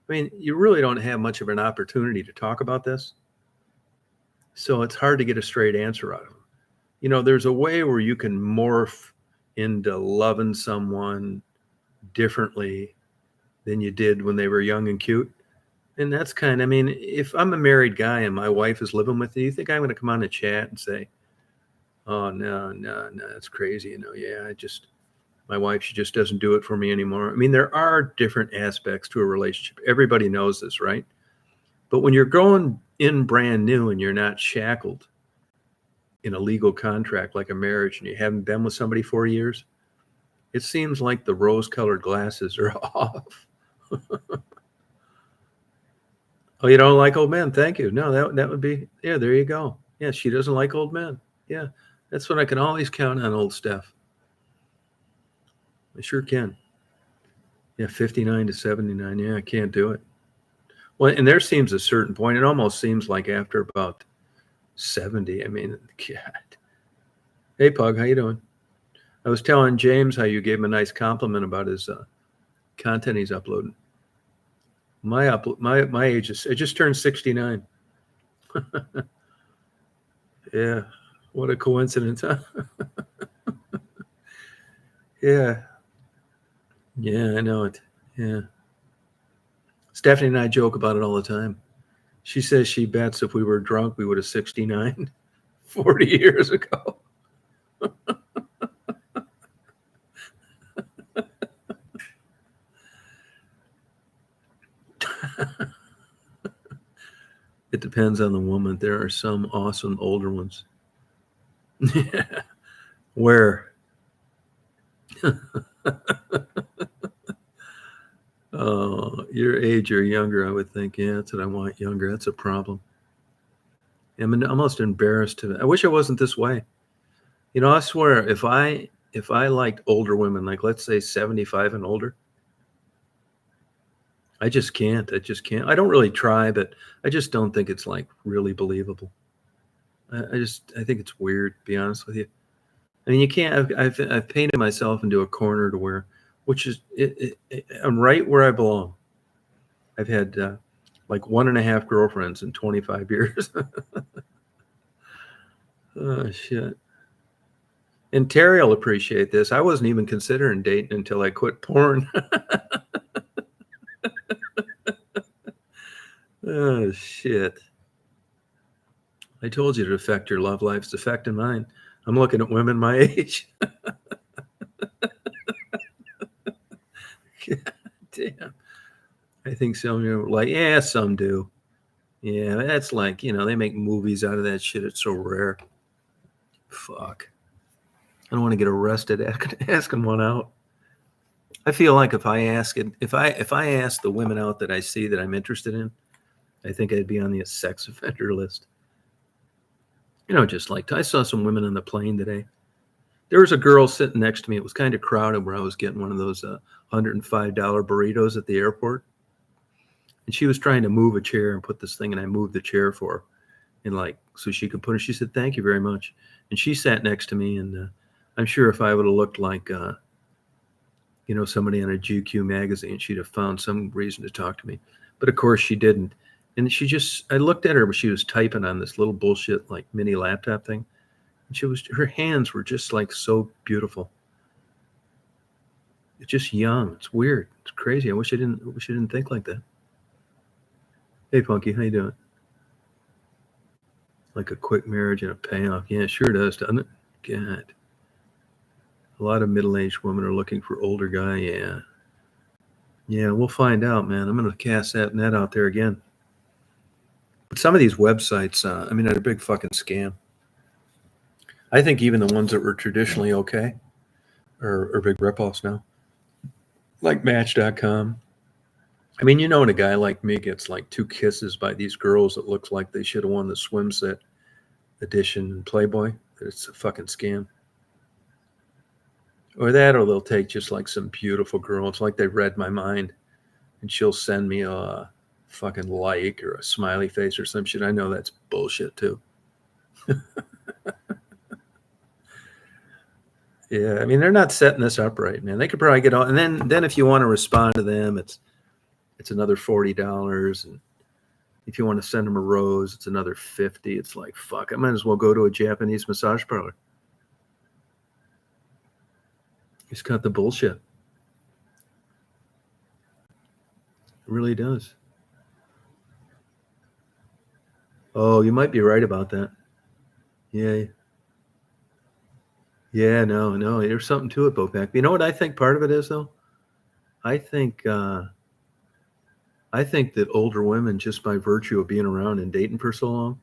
I mean, you really don't have much of an opportunity to talk about this. So it's hard to get a straight answer out of them. There's a way where you can morph into loving someone differently than you did when they were young and cute. And that's I mean, if I'm a married guy and my wife is living with me, you think I'm going to come on the chat and say, oh, no, that's crazy. Yeah, my wife, she just doesn't do it for me anymore. I mean, there are different aspects to a relationship. Everybody knows this, right? But when you're going in brand new and you're not shackled in a legal contract like a marriage and you haven't been with somebody 4 years, it seems like the rose-colored glasses are off. Oh, you don't like old men? Thank you. No, that would be, yeah, there you go. Yeah, she doesn't like old men. Yeah, that's what I can always count on, old Steph. I sure can. Yeah, 59 to 79. Yeah, I can't do it. Well, and there seems a certain point. It almost seems like after about 70. I mean, God. Hey, Pug, how you doing? I was telling James how you gave him a nice compliment about his content he's uploading. My age is, I just turned 69. Yeah, what a coincidence, huh? Yeah, yeah, I know it. Yeah. Stephanie and I joke about it all the time. She says she bets if we were drunk, we would have 69 40 years ago. It depends on the woman. There are some awesome older ones. Yeah. Where? Oh, your age or younger, I would think. Yeah, that's what I want. Younger. That's a problem. I'm almost embarrassed to. I wish I wasn't this way. You know, I swear, if I liked older women, like let's say 75 and older, I just can't. I just can't. I don't really try, but I just don't think it's like really believable. I think it's weird, to be honest with you. I mean, you can't. I've painted myself into a corner to where, which is, I'm right where I belong. I've had like one and a half girlfriends in 25 years. Oh shit. And Terry will appreciate this. I wasn't even considering dating until I quit porn. Oh shit. I told you to affect your love life. It's affecting mine. I'm looking at women my age. God damn. I think some are like, yeah, some do. Yeah, that's like, they make movies out of that shit. It's so rare. Fuck. I don't want to get arrested asking one out. I feel like if I ask the women out that I see that I'm interested in, I think I'd be on the sex offender list. Just like I saw some women on the plane today. There was a girl sitting next to me. It was kind of crowded where I was getting one of those $105 burritos at the airport. And she was trying to move a chair and put this thing, and I moved the chair for her. And so she could put it. She said, "Thank you very much." And she sat next to me, and I'm sure if I would have looked like, somebody on a GQ magazine, she'd have found some reason to talk to me. But of course she didn't. And I looked at her, but she was typing on this little bullshit like mini laptop thing. And her hands were just like so beautiful. It's just young. It's weird. It's crazy. I wish I didn't think like that. Hey, Punky, how you doing? Like a quick marriage and a payoff. Yeah, it sure does, doesn't it? God. A lot of middle-aged women are looking for older guy. Yeah. Yeah, we'll find out, man. I'm going to cast that net out there again. But some of these websites, they're a big fucking scam. I think even the ones that were traditionally okay are big ripoffs now. Like Match.com. When a guy like me gets like 2 kisses by these girls that looks like they should have won the swim set edition in Playboy, that it's a fucking scam. Or they'll take just like some beautiful girl. It's like they read my mind, and she'll send me a fucking like or a smiley face or some shit. I know that's bullshit too. Yeah, they're not setting this up right, man. They could probably get on, and then if you want to respond to them, it's another $40, and if you want to send them a rose, it's another $50. It's like, fuck, I might as well go to a Japanese massage parlor. It's got the bullshit. It really does. Oh, you might be right about that. Yeah. Yeah, no, there's something to it, Bopek. You know what I think part of it is, though? I think that older women, just by virtue of being around and dating for so long,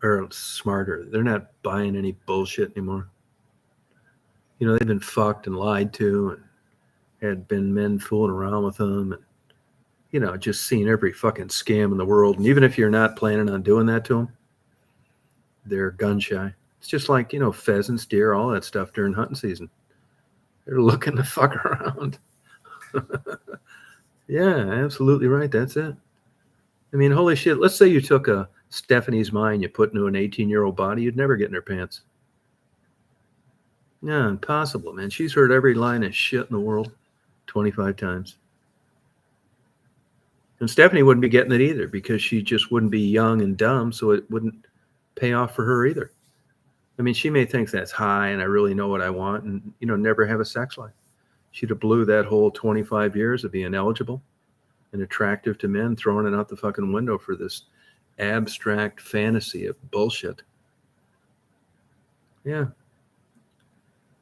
are smarter. They're not buying any bullshit anymore. They've been fucked and lied to, and had been men fooling around with them, and just seen every fucking scam in the world. And even if you're not planning on doing that to them, they're gun shy. It's just like, pheasants, deer, all that stuff during hunting season. They're looking to fuck around. Yeah, absolutely right. That's it. I mean, holy shit. Let's say you took a Stephanie's mind, you put into an 18-year-old body, you'd never get in her pants. Yeah, impossible, man. She's heard every line of shit in the world 25 times. And Stephanie wouldn't be getting it either because she just wouldn't be young and dumb, so it wouldn't pay off for her either. I mean, she may think that's high and I really know what I want and, never have a sex life. She'd have blew that whole 25 years of being eligible and attractive to men, throwing it out the fucking window for this abstract fantasy of bullshit. Yeah.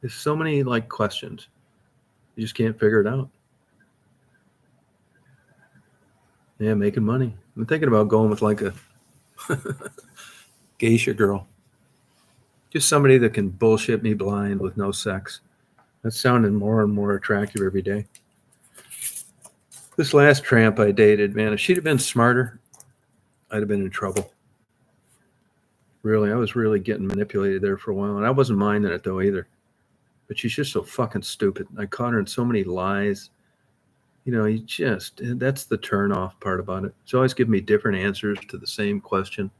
There's so many questions. You just can't figure it out. Yeah, making money. I'm thinking about going with a geisha girl. Just somebody that can bullshit me blind with no sex. That's sounding more and more attractive every day. This last tramp I dated, man, if she'd have been smarter, I'd have been in trouble. Really, I was really getting manipulated there for a while, and I wasn't minding it though either. But she's just so fucking stupid. I caught her in so many lies. That's the turn off part about it. She's always giving me different answers to the same question.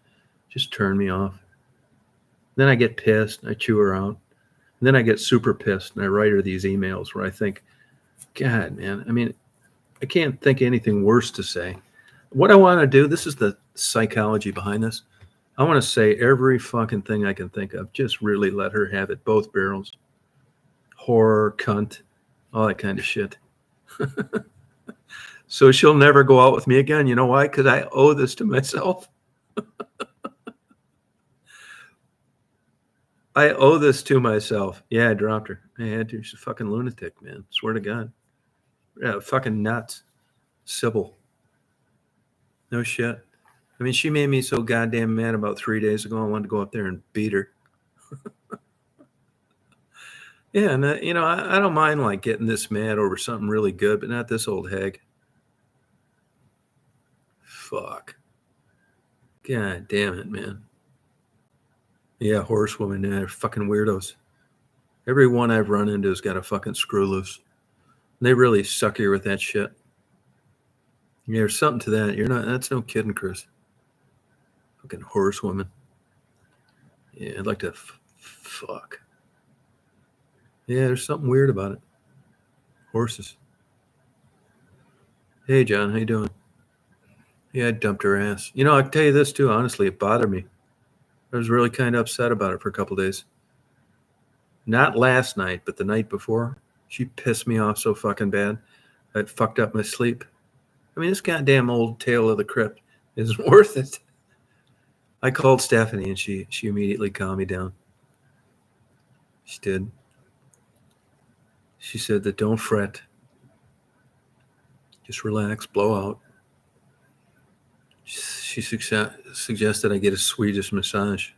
Just turn me off. Then I get pissed, and I chew her out. And then I get super pissed, and I write her these emails where I think, God, man, I mean, I can't think of anything worse to say. What I want to do, this is the psychology behind this. I want to say every fucking thing I can think of. Just really let her have it, both barrels. Horror, cunt, all that kind of shit. So she'll never go out with me again. You know why? Because I owe this to myself. I owe this to myself. Yeah, I dropped her. I had to. She's a fucking lunatic, man. Swear to God. Yeah, fucking nuts. Sybil. No shit. I mean, she made me so goddamn mad about 3 days ago. I wanted to go up there and beat her. Yeah, and I don't mind getting this mad over something really good, but not this old hag. Fuck. God damn it, man. Yeah, horsewomen, yeah, they're fucking weirdos. Every one I've run into has got a fucking screw loose. They really suck you with that shit. Yeah, there's something to that. That's no kidding, Chris. Fucking horsewoman. Yeah, I'd like to fuck. Yeah, there's something weird about it. Horses. Hey, John, how you doing? Yeah, I dumped her ass. I can tell you this too, honestly, it bothered me. I was really kind of upset about it for a couple days. Not last night, but the night before. She pissed me off so fucking bad. It fucked up my sleep. I mean, this goddamn old tale of the crypt is worth it. I called Stephanie and she immediately calmed me down. She did. She said that don't fret. Just relax, blow out. She suggested I get a Swedish massage.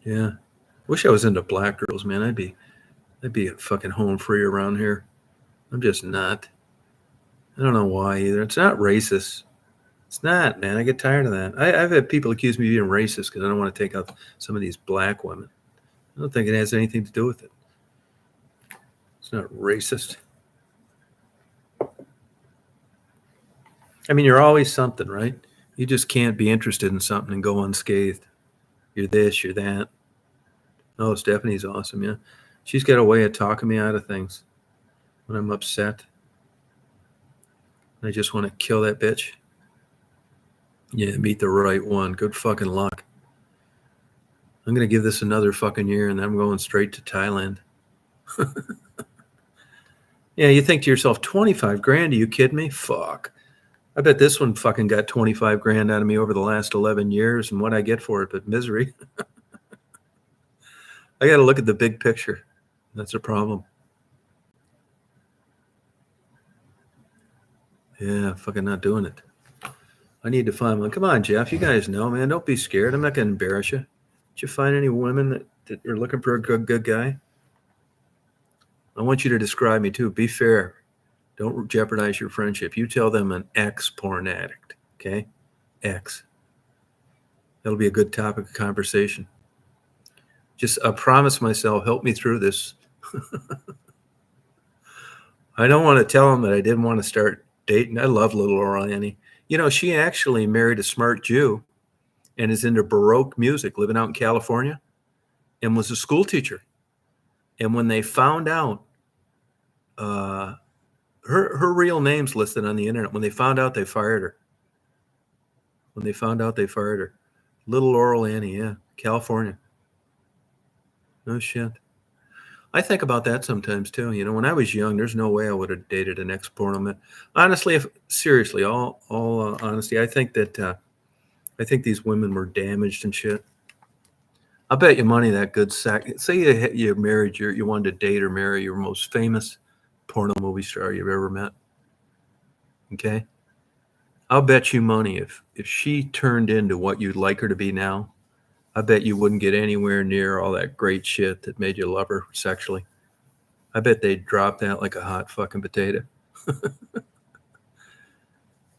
Yeah. Wish I was into black girls, man. I'd be a fucking home free around here. I'm just not. I don't know why either. It's not racist. It's not, man. I get tired of that. I've had people accuse me of being racist because I don't want to take out some of these black women. I don't think it has anything to do with it. It's not racist. I mean, you're always something, right? You just can't be interested in something and go unscathed. You're this, you're that. Oh, Stephanie's awesome, yeah. She's got a way of talking me out of things when I'm upset. I just want to kill that bitch. Yeah, meet the right one. Good fucking luck. I'm going to give this another fucking year and then I'm going straight to Thailand. Yeah, you think to yourself, 25 grand? Are you kidding me? Fuck. I bet this one fucking got 25 grand out of me over the last 11 years, and what I get for it but misery. I got to look at the big picture. That's a problem. Yeah, fucking not doing it. I need to find one. Come on, Jeff. You guys know, man. Don't be scared. I'm not going to embarrass you. Did you find any women that are looking for a good guy? I want you to describe me, too. Be fair. Don't jeopardize your friendship. You tell them an ex-porn addict, okay? Ex. That'll be a good topic of conversation. Just promise myself, help me through this. I don't want to tell him that I didn't want to start dating. I love little Laurel Annie. You know, she actually married a smart Jew and is into Baroque music, living out in California, and was a school teacher. And when they found out, uh, her real name's listed on the internet. When they found out, they fired her. When they found out, they fired her. Little Laurel Annie, yeah, California. No shit. I think about that sometimes too. You know, when I was young, there's no way I would have dated an ex-porno man. Honestly, if seriously, all honesty, I think these women were damaged and shit. I bet you money that good sack. Say you married you wanted to date or marry your most famous porno movie star you've ever met. Okay, I'll bet you money if she turned into what you'd like her to be now, I bet you wouldn't get anywhere near all that great shit that made you love her sexually. I bet they'd drop that like a hot fucking potato.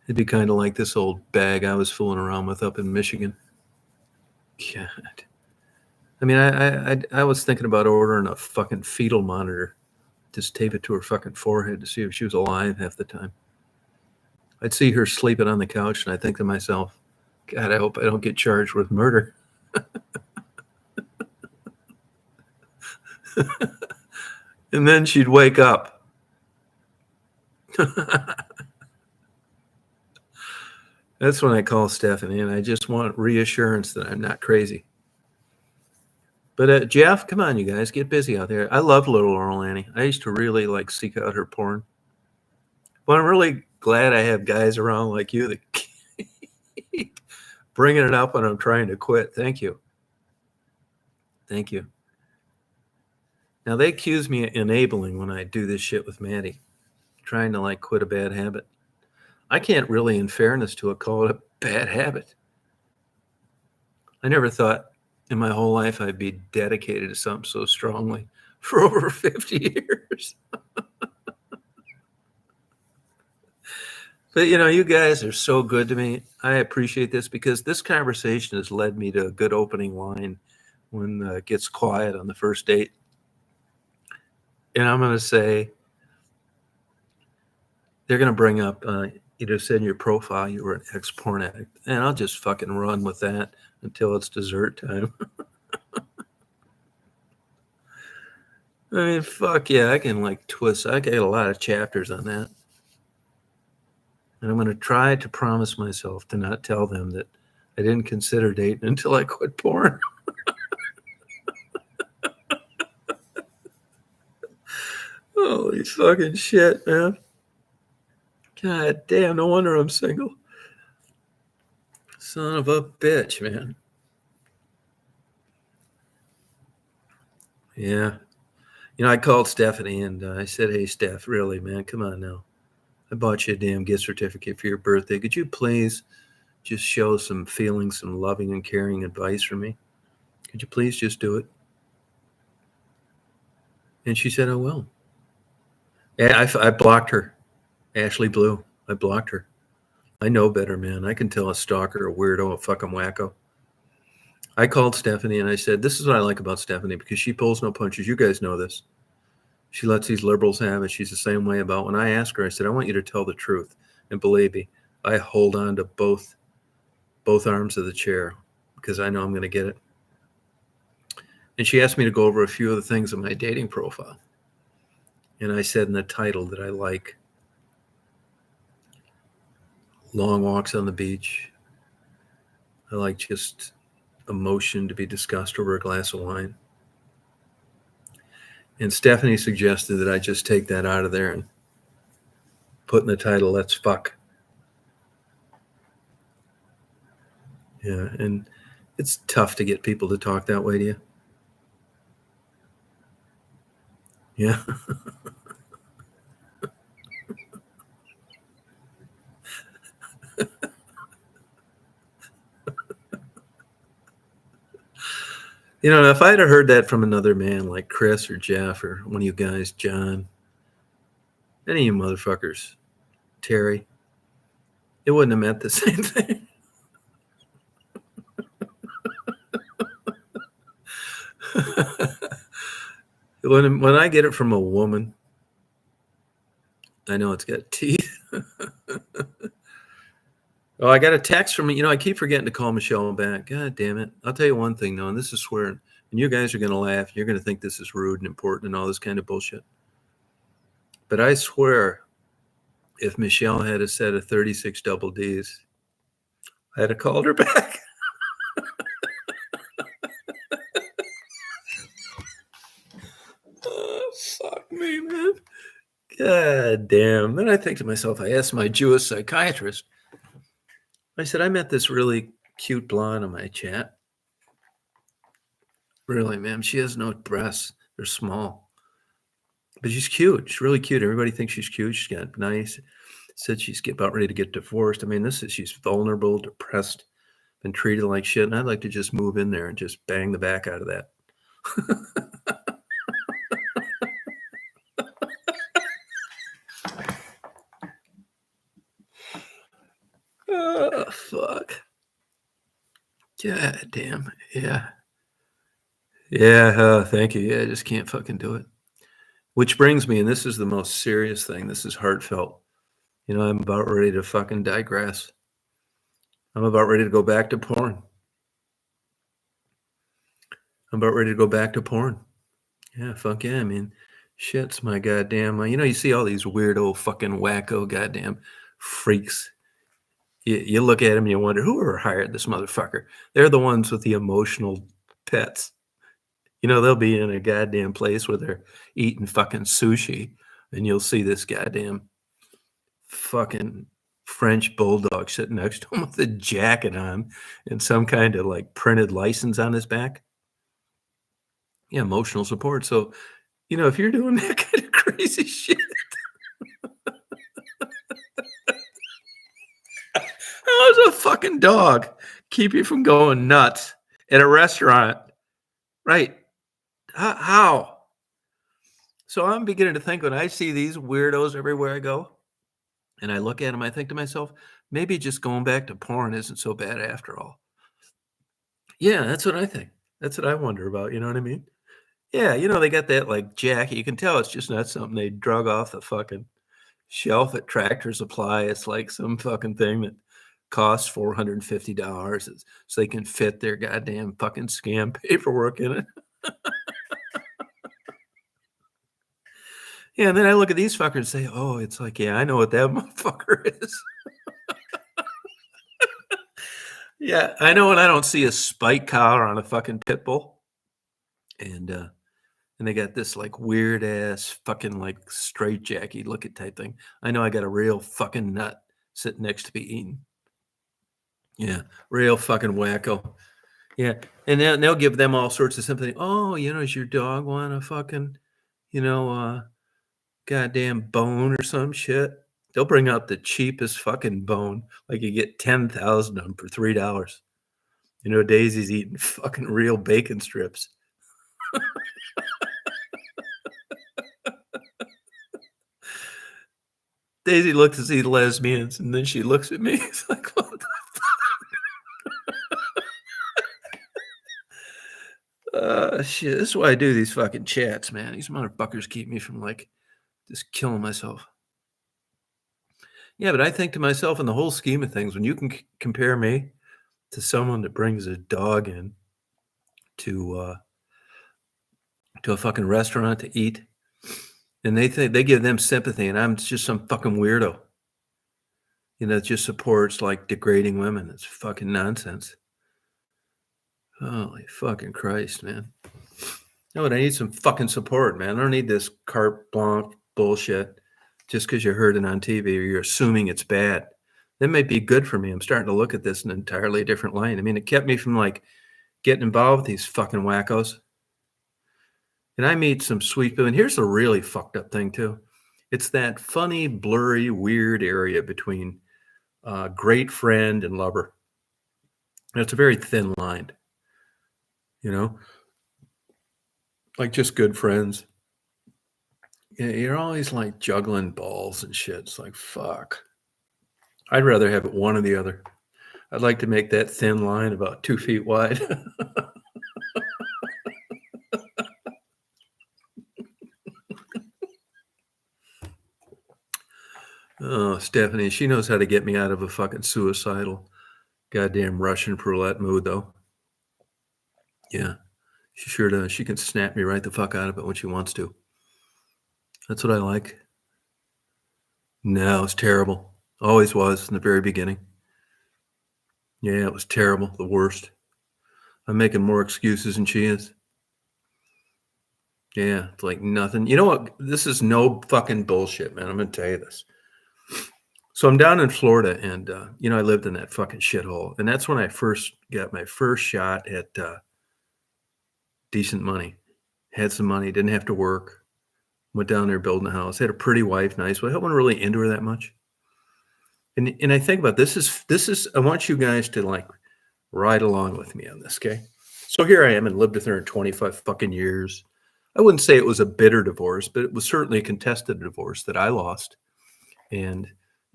It'd be kind of like this old bag I was fooling around with up in Michigan. God. I mean, I was thinking about ordering a fucking fetal monitor. Just tape it to her fucking forehead to see if she was alive half the time. I'd see her sleeping on the couch, and I think to myself, God, I hope I don't get charged with murder. And then she'd wake up. That's when I call Stephanie, and I just want reassurance that I'm not crazy. But Jeff, come on, you guys, get busy out there. I love little Laurel Annie. I used to really like seek out her porn. But I'm really glad I have guys around like you that keep bringing it up when I'm trying to quit. Thank you. Thank you. Now, they accuse me of enabling when I do this shit with Maddie, trying to like quit a bad habit. I can't really, in fairness to it, call it a bad habit. I never thought in my whole life I'd be dedicated to something so strongly for over 50 years. But, you know, you guys are so good to me. I appreciate this because this conversation has led me to a good opening line when it gets quiet on the first date. And I'm going to say, they're going to bring up, you just said in your profile you were an ex-porn addict. And I'll just fucking run with that until it's dessert time. I mean, fuck yeah, I can like twist. I got a lot of chapters on that. And I'm going to try to promise myself to not tell them that I didn't consider dating until I quit porn. Holy fucking shit, man. God damn, no wonder I'm single. Son of a bitch, man. Yeah. You know, I called Stephanie and I said, hey, Steph, really, man, come on now. I bought you a damn gift certificate for your birthday. Could you please just show some feeling, some loving and caring advice for me? Could you please just do it? And she said, I will. Yeah, I blocked her. Ashley Blue. I blocked her. I know better, man. I can tell a stalker, a weirdo, a fucking wacko. I called Stephanie and I said, this is what I like about Stephanie because she pulls no punches. You guys know this. She lets these liberals have it. She's the same way about when I ask her, I said, I want you to tell the truth. And believe me, I hold on to both arms of the chair because I know I'm going to get it. And she asked me to go over a few of the things in my dating profile. And I said in the title that I like long walks on the beach. I like just emotion to be discussed over a glass of wine. And Stephanie suggested that I just take that out of there and put in the title, let's fuck. Yeah, and it's tough to get people to talk that way to you. Yeah. You know, if I'd have heard that from another man like Chris or Jeff or one of you guys, John, any of you motherfuckers, Terry, it wouldn't have meant the same thing. When I get it from a woman, I know it's got teeth. Oh, I got a text from, I keep forgetting to call Michelle back. God damn it. I'll tell you one thing, though, and this is swearing. And you guys are going to laugh. You're going to think this is rude and important and all this kind of bullshit. But I swear, if Michelle had a set of 36 double Ds, I'd have called her back. Oh, fuck me, man. God damn. Then I think to myself, I asked my Jewish psychiatrist, I said, I met this really cute blonde on my chat. Really, ma'am. She has no breasts. They're small. But she's cute. She's really cute. Everybody thinks she's cute. She's got nice. Said she's about ready to get divorced. I mean, she's vulnerable, depressed, been treated like shit. And I'd like to just move in there and just bang the back out of that. Oh, fuck. God damn. Yeah. Yeah. Thank you. Yeah, I just can't fucking do it. Which brings me, and this is the most serious thing. This is heartfelt. I'm about ready to fucking digress. I'm about ready to go back to porn. Yeah, fuck yeah. I mean, shit's my goddamn. You see all these weirdo fucking wacko goddamn freaks. You look at them and you wonder, whoever hired this motherfucker? They're the ones with the emotional pets. They'll be in a goddamn place where they're eating fucking sushi, and you'll see this goddamn fucking French bulldog sitting next to him with a jacket on and some kind of like printed license on his back. Yeah, emotional support. So, if you're doing that kind of crazy shit, how does a fucking dog keep you from going nuts at a restaurant? Right. How? So I'm beginning to think when I see these weirdos everywhere I go and I look at them, I think to myself, maybe just going back to porn isn't so bad after all. Yeah, that's what I think. That's what I wonder about. You know what I mean? Yeah, they got that like jacket. You can tell it's just not something they drug off the fucking shelf at Tractor Supply. It's like some fucking thing that costs $450 so they can fit their goddamn fucking scam paperwork in it. Yeah, and then I look at these fuckers and say, oh, it's like, yeah, I know what that motherfucker is. Yeah, I know when I don't see a spike collar on a fucking pit bull. And they got this like weird ass fucking like straight jacket looking type thing. I know I got a real fucking nut sitting next to me eating. Yeah, real fucking wacko. Yeah, and they'll give them all sorts of sympathy. Oh, does your dog want a fucking, goddamn bone or some shit? They'll bring out the cheapest fucking bone, like you get 10,000 of them for $3. Daisy's eating fucking real bacon strips. Daisy looks to see the lesbians, and then she looks at me. It's like, what the shit. This is why I do these fucking chats, man. These motherfuckers keep me from like just killing myself. Yeah, but I think to myself, in the whole scheme of things, when you can compare me to someone that brings a dog in to a fucking restaurant to eat, and they think they give them sympathy, and I'm just some fucking weirdo. It just supports like degrading women. It's fucking nonsense. Holy fucking Christ, man. No, I need some fucking support, man. I don't need this carte blanche bullshit just because you heard it on TV or you're assuming it's bad. That might be good for me. I'm starting to look at this in an entirely different light. I mean, it kept me from like getting involved with these fucking wackos. And I meet some sweet people. And here's the really fucked up thing, too. It's that funny, blurry, weird area between great friend and lover. And it's a very thin line, like just good friends. You're always like juggling balls and shit. It's like, fuck. I'd rather have it one or the other. I'd like to make that thin line about 2 feet wide. Oh, Stephanie, she knows how to get me out of a fucking suicidal, goddamn Russian roulette mood, though. Yeah, she sure does. She can snap me right the fuck out of it when she wants to. That's what I like. No, it's terrible. Always was in the very beginning. Yeah, it was terrible. The worst. I'm making more excuses than she is. Yeah, it's like nothing. You know what? This is no fucking bullshit, man. I'm going to tell you this. So I'm down in Florida, and I lived in that fucking shithole, and that's when I first got my first shot at decent money. Had some money, didn't have to work. Went down there building a house. Had a pretty wife, nice wife. I wasn't really into her that much. And I think about this is I want you guys to like ride along with me on this, okay? So here I am and lived with her in 25 fucking years. I wouldn't say it was a bitter divorce, but it was certainly a contested divorce that I lost. And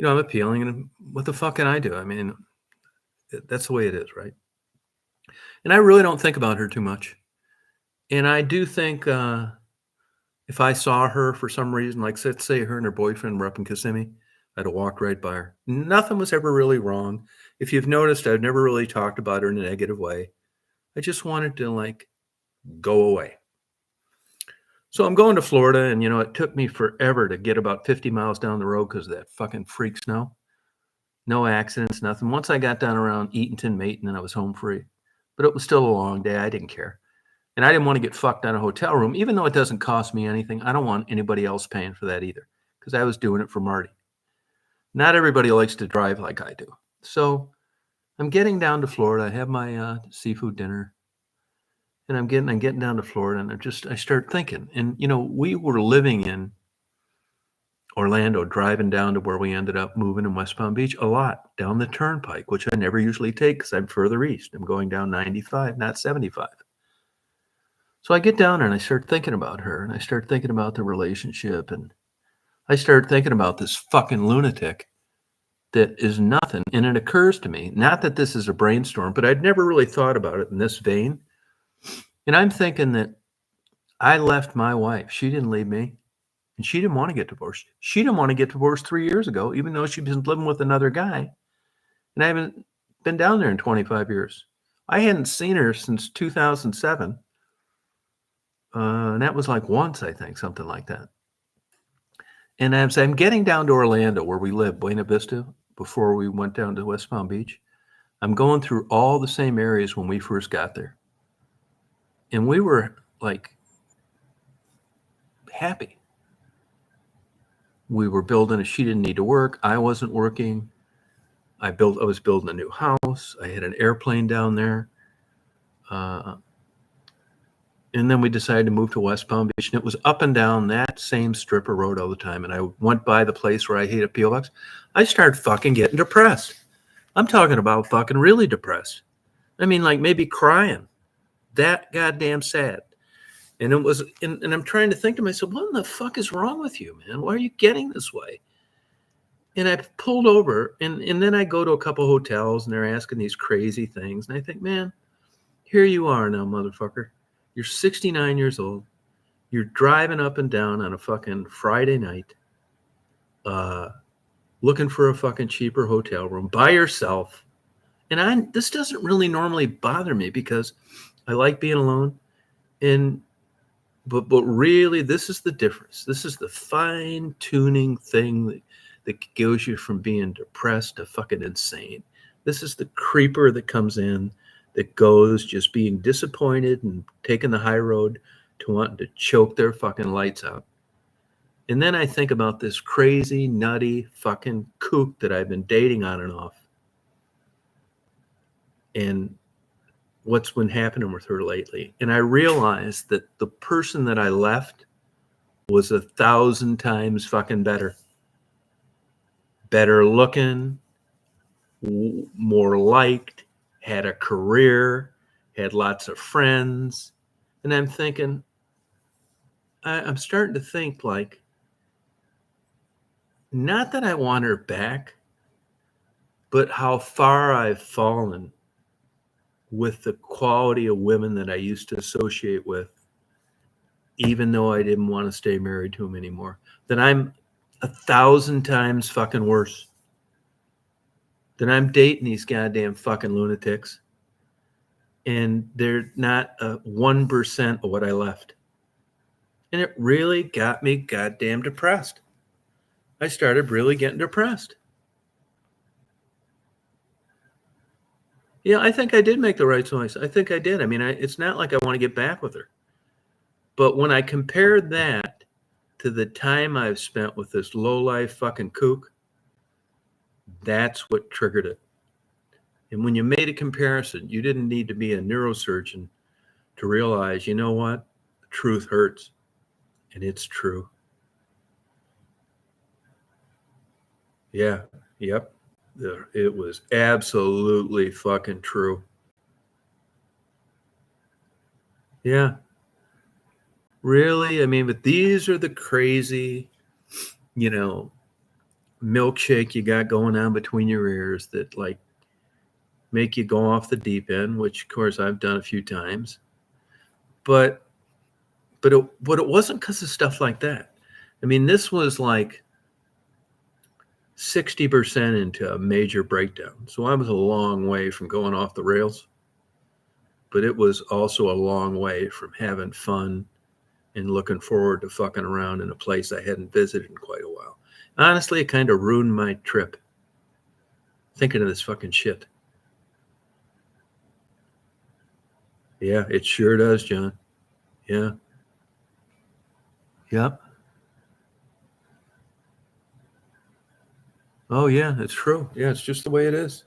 I'm appealing, and what the fuck can I do? I mean, that's the way it is, right? And I really don't think about her too much. And I do think if I saw her for some reason, like let's say her and her boyfriend were up in Kissimmee, I'd have walked right by her. Nothing was ever really wrong. If you've noticed, I've never really talked about her in a negative way. I just wanted to like go away. So I'm going to Florida, and it took me forever to get about 50 miles down the road because of that fucking freak snow. No accidents, nothing. Once I got down around Eatonton, Maton, then I was home free. But it was still a long day. I didn't care. And I didn't want to get fucked on a hotel room, even though it doesn't cost me anything. I don't want anybody else paying for that either, because I was doing it for Marty. Not everybody likes to drive like I do. So I'm getting down to Florida. I have my seafood dinner, and I'm getting down to Florida, and I start thinking. And we were living in Orlando, driving down to where we ended up moving in West Palm Beach a lot, down the turnpike, which I never usually take because I'm further east. I'm going down 95, not 75. So I get down there and I start thinking about her, and I start thinking about the relationship, and I start thinking about this fucking lunatic that is nothing. And it occurs to me, not that this is a brainstorm, but I'd never really thought about it in this vein. And I'm thinking that I left my wife. She didn't leave me. And she didn't want to get divorced. She didn't want to get divorced 3 years ago, even though she'd been living with another guy. And I haven't been down there in 25 years. I hadn't seen her since 2007. And that was like once, I think, something like that. And as I'm getting down to Orlando, where we live, Buena Vista, before we went down to West Palm Beach, I'm going through all the same areas when we first got there. And we were like happy. We were building she didn't need to work. I wasn't working. I was building a new house. I had an airplane down there. And then we decided to move to West Palm Beach, and it was up and down that same strip of road all the time. And I went by the place where I hate a P.O. box. I started fucking getting depressed. I'm talking about fucking really depressed. I mean, like maybe crying. That goddamn sad. And it was, and I'm trying to think to myself, what in the fuck is wrong with you, man? Why are you getting this way? And I pulled over, and then I go to a couple hotels, and they're asking these crazy things. And I think, man, here you are now, motherfucker. You're 69 years old. You're driving up and down on a fucking Friday night, looking for a fucking cheaper hotel room by yourself. And this doesn't really normally bother me because I like being alone. But really, this is the difference. This is the fine tuning thing that goes you from being depressed to fucking insane. This is the creeper that comes in, that goes just being disappointed and taking the high road to wanting to choke their fucking lights out. And then I think about this crazy, nutty fucking kook that I've been dating on and off. And what's been happening with her lately. And I realized that the person that I left was 1,000 times fucking better. Better looking, more liked, had a career, had lots of friends. And I'm thinking, I'm starting to think like, not that I want her back, but how far I've fallen with the quality of women that I used to associate with, even though I didn't want to stay married to them anymore. That I'm 1,000 times fucking worse. Then I'm dating these goddamn fucking lunatics, and they're not 1% of what I left. And it really got me goddamn depressed. I started really getting depressed. Yeah, I think I did make the right choice. I think I did. I mean, it's not like I want to get back with her. But when I compared that to the time I've spent with this low-life fucking kook, that's what triggered it. And when you made a comparison, you didn't need to be a neurosurgeon to realize, you know what? The truth hurts. And it's true. Yeah. Yep. It was absolutely fucking true. Yeah. Really? I mean, but these are the crazy, milkshake you got going on between your ears that like make you go off the deep end, which of course I've done a few times. But it wasn't because of stuff like that. I mean, this was like 60% into a major breakdown. So I was a long way from going off the rails, but it was also a long way from having fun and looking forward to fucking around in a place I hadn't visited in quite a while. Honestly, it kind of ruined my trip thinking of this fucking shit. Yeah, it sure does, John. Yeah. Yep. Oh, yeah, it's true. Yeah, it's just the way it is.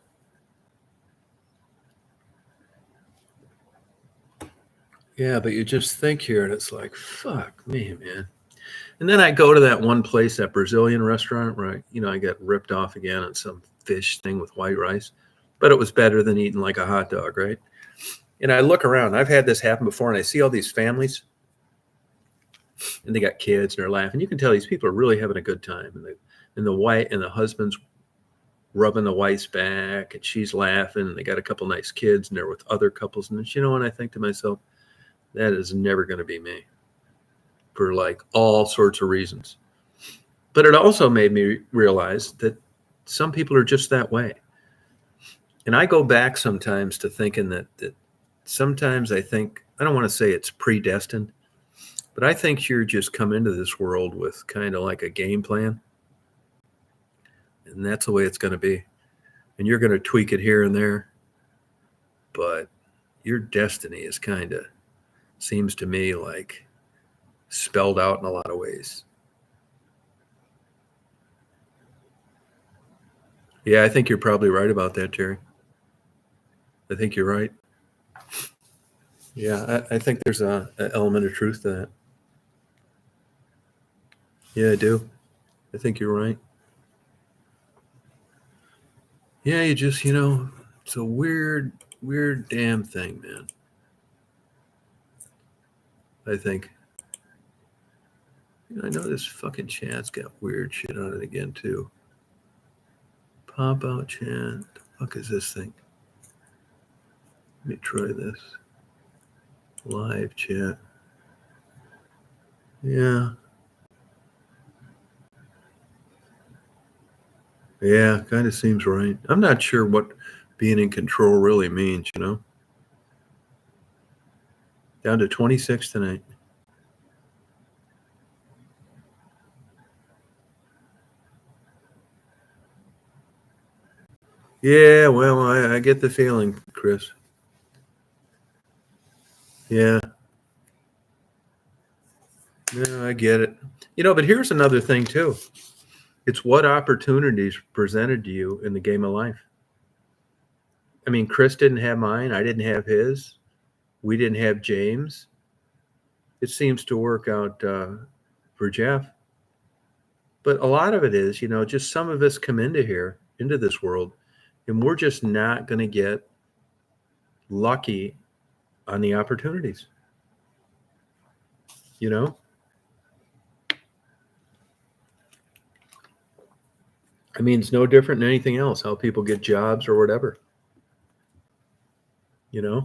Yeah, but you just think here and it's like, fuck me, man. And then I go to that one place, that Brazilian restaurant, where I get ripped off again on some fish thing with white rice. But it was better than eating like a hot dog, right? And I look around. I've had this happen before, and I see all these families, and they got kids, and they're laughing. You can tell these people are really having a good time. And the husband's rubbing the wife's back, and she's laughing, and they got a couple nice kids, and they're with other couples. And you know what I think to myself? That is never going to be me, for like all sorts of reasons. But it also made me realize that some people are just that way. And I go back sometimes to thinking that sometimes I think, I don't want to say it's predestined, but I think you're just come into this world with kind of like a game plan. And that's the way it's going to be. And you're going to tweak it here and there. But your destiny is kind of, seems to me like spelled out in a lot of ways. Yeah, I think you're probably right about that, Terry. I think you're right. Yeah, I think there's an element of truth to that. Yeah, I do. I think you're right. Yeah, you just, it's a weird, weird damn thing, man. I think. I know this fucking chat's got weird shit on it again, too. Pop out chat. The fuck is this thing? Let me try this. Live chat. Yeah. Yeah, kind of seems right. I'm not sure what being in control really means, Down to 26 tonight. Yeah, well, I get the feeling, Chris. Yeah. Yeah, I get it. But here's another thing, too. It's what opportunities presented to you in the game of life. I mean, Chris didn't have mine. I didn't have his. We didn't have James. It seems to work out for Jeff. But a lot of it is, just some of us come into this world, and we're just not going to get lucky on the opportunities. I mean, it's no different than anything else, how people get jobs or whatever. I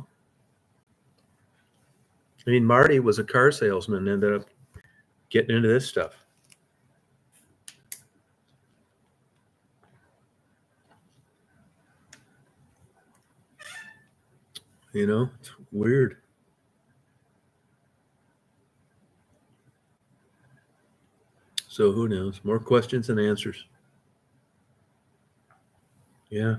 mean, Marty was a car salesman and ended up getting into this stuff. It's weird. So who knows? More questions than answers. Yeah.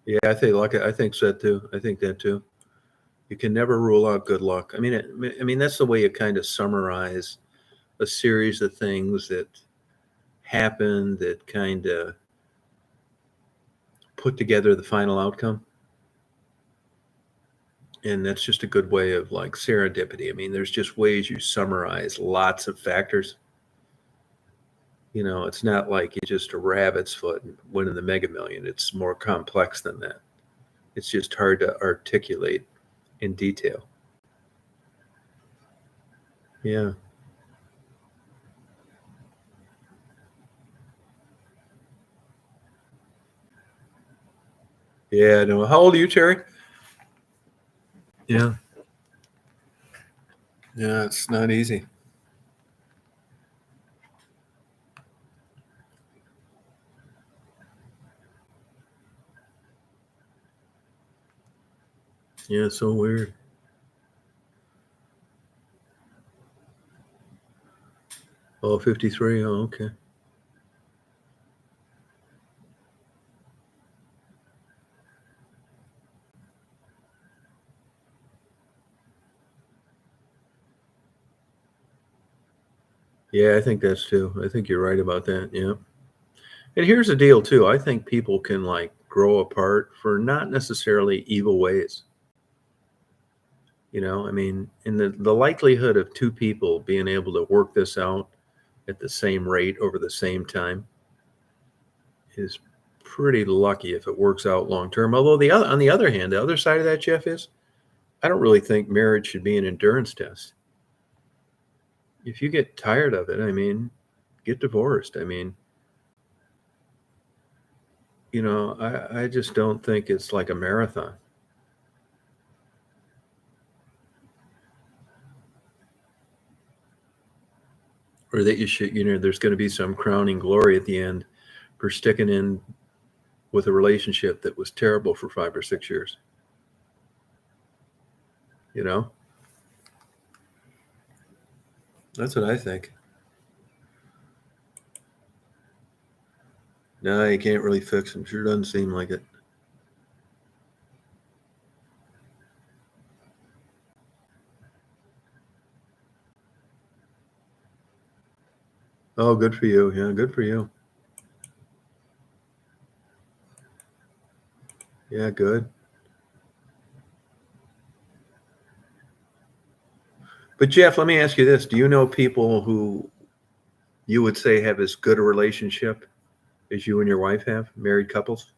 Yeah, I think so too. I think that too. You can never rule out good luck. I mean that's the way you kind of summarize a series of things that happened that kind of put together the final outcome. And that's just a good way of like serendipity. I mean, there's just ways you summarize lots of factors. It's not like you just a rabbit's foot and winning the Mega Million. It's more complex than that. It's just hard to articulate in detail. Yeah. Yeah. No. How old are you, Terry? Yeah. Yeah. It's not easy. Yeah. So weird. Oh, 53. Oh, okay. Yeah. I think that's too. I think you're right about that. Yeah. And here's the deal, too. I think people can like grow apart for not necessarily evil ways. I mean, in the likelihood of two people being able to work this out at the same rate over the same time is pretty lucky if it works out long term. Although on the other hand, the other side of that, Jeff, is I don't really think marriage should be an endurance test. If you get tired of it, I mean, get divorced. I mean, I just don't think it's like a marathon. Or that you should, there's going to be some crowning glory at the end for sticking in with a relationship that was terrible for 5 or 6 years. You know, that's what I think. No, you can't really fix them. Sure doesn't seem like it. Oh, good for you. Yeah, good for you. Yeah, good. But Jeff, let me ask you this: do you know people who you would say have as good a relationship as you and your wife have, married couples?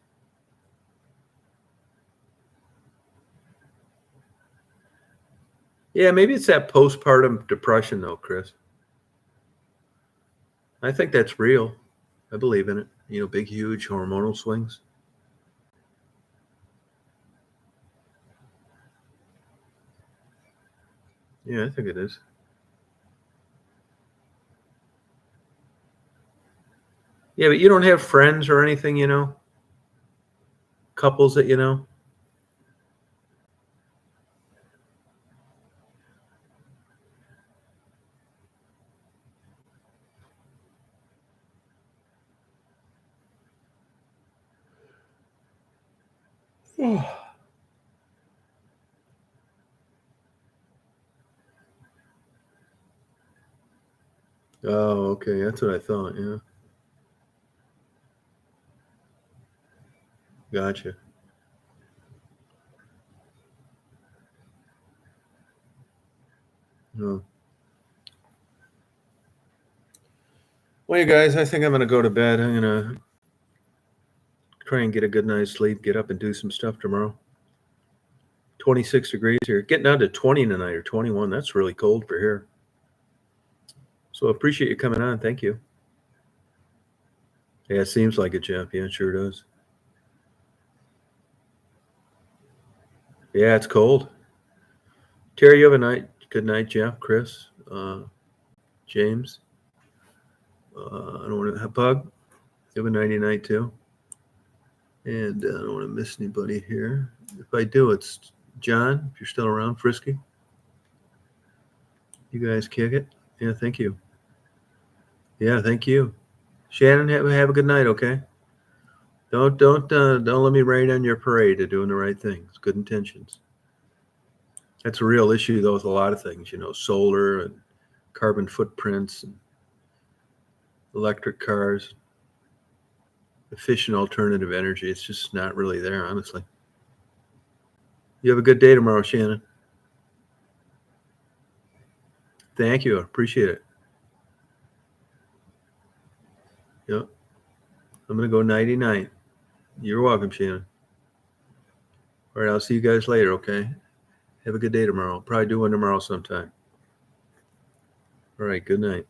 Yeah, maybe it's that postpartum depression, though, Chris. I think that's real. I believe in it. Big, huge hormonal swings. Yeah, I think it is. Yeah, but you don't have friends or anything, couples that you know. Oh, okay. That's what I thought. Yeah, gotcha. Oh. Well, you guys, I think I'm gonna go to bed. I'm gonna try and get a good night's sleep. Get up and do some stuff tomorrow. 26 degrees here. Getting down to 20 tonight or 21. That's really cold for here. So I appreciate you coming on. Thank you. Yeah, it seems like it, Jeff. Yeah, it sure does. Yeah, it's cold. Terry, you have a night. Good night, Jeff, Chris. James. I don't want to Bug. You have a nighty night too. And I don't want to miss anybody here. If I do, it's John. If you're still around, Frisky. You guys kick it. Yeah, thank you. Yeah, thank you. Shannon, have a good night. Okay. Don't let me rain on your parade of doing the right things. Good intentions. That's a real issue though with a lot of things. Solar and carbon footprints and electric cars, efficient alternative energy. It's just not really there, honestly. You have a good day tomorrow, Shannon. Thank you. I appreciate it. Yep. I'm going to go 99. You're welcome, Shannon. All right. I'll see you guys later. Okay. Have a good day tomorrow. I'll probably do one tomorrow sometime. All right. Good night.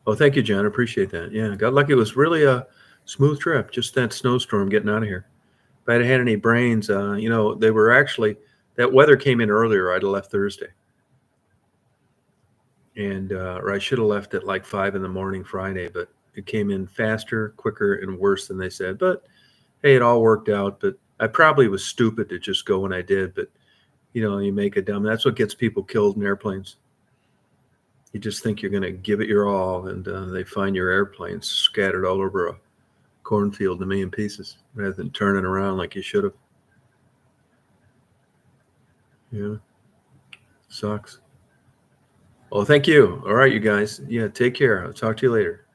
Oh, thank you, John. I appreciate that. Yeah. Got lucky. It was really a smooth trip. Just that snowstorm getting out of here. If I'd had any brains, they were actually, that weather came in earlier. I'd have left Thursday. And or I should have left at like 5 a.m. Friday, but it came in faster, quicker, and worse than they said. But hey, it all worked out. But I probably was stupid to just go when I did. But you make a dumb. That's what gets people killed in airplanes. You just think you're going to give it your all, and they find your airplane scattered all over a cornfield in a million pieces, rather than turning around like you should have. Yeah, sucks. Well, thank you. All right, you guys. Yeah, take care. I'll talk to you later.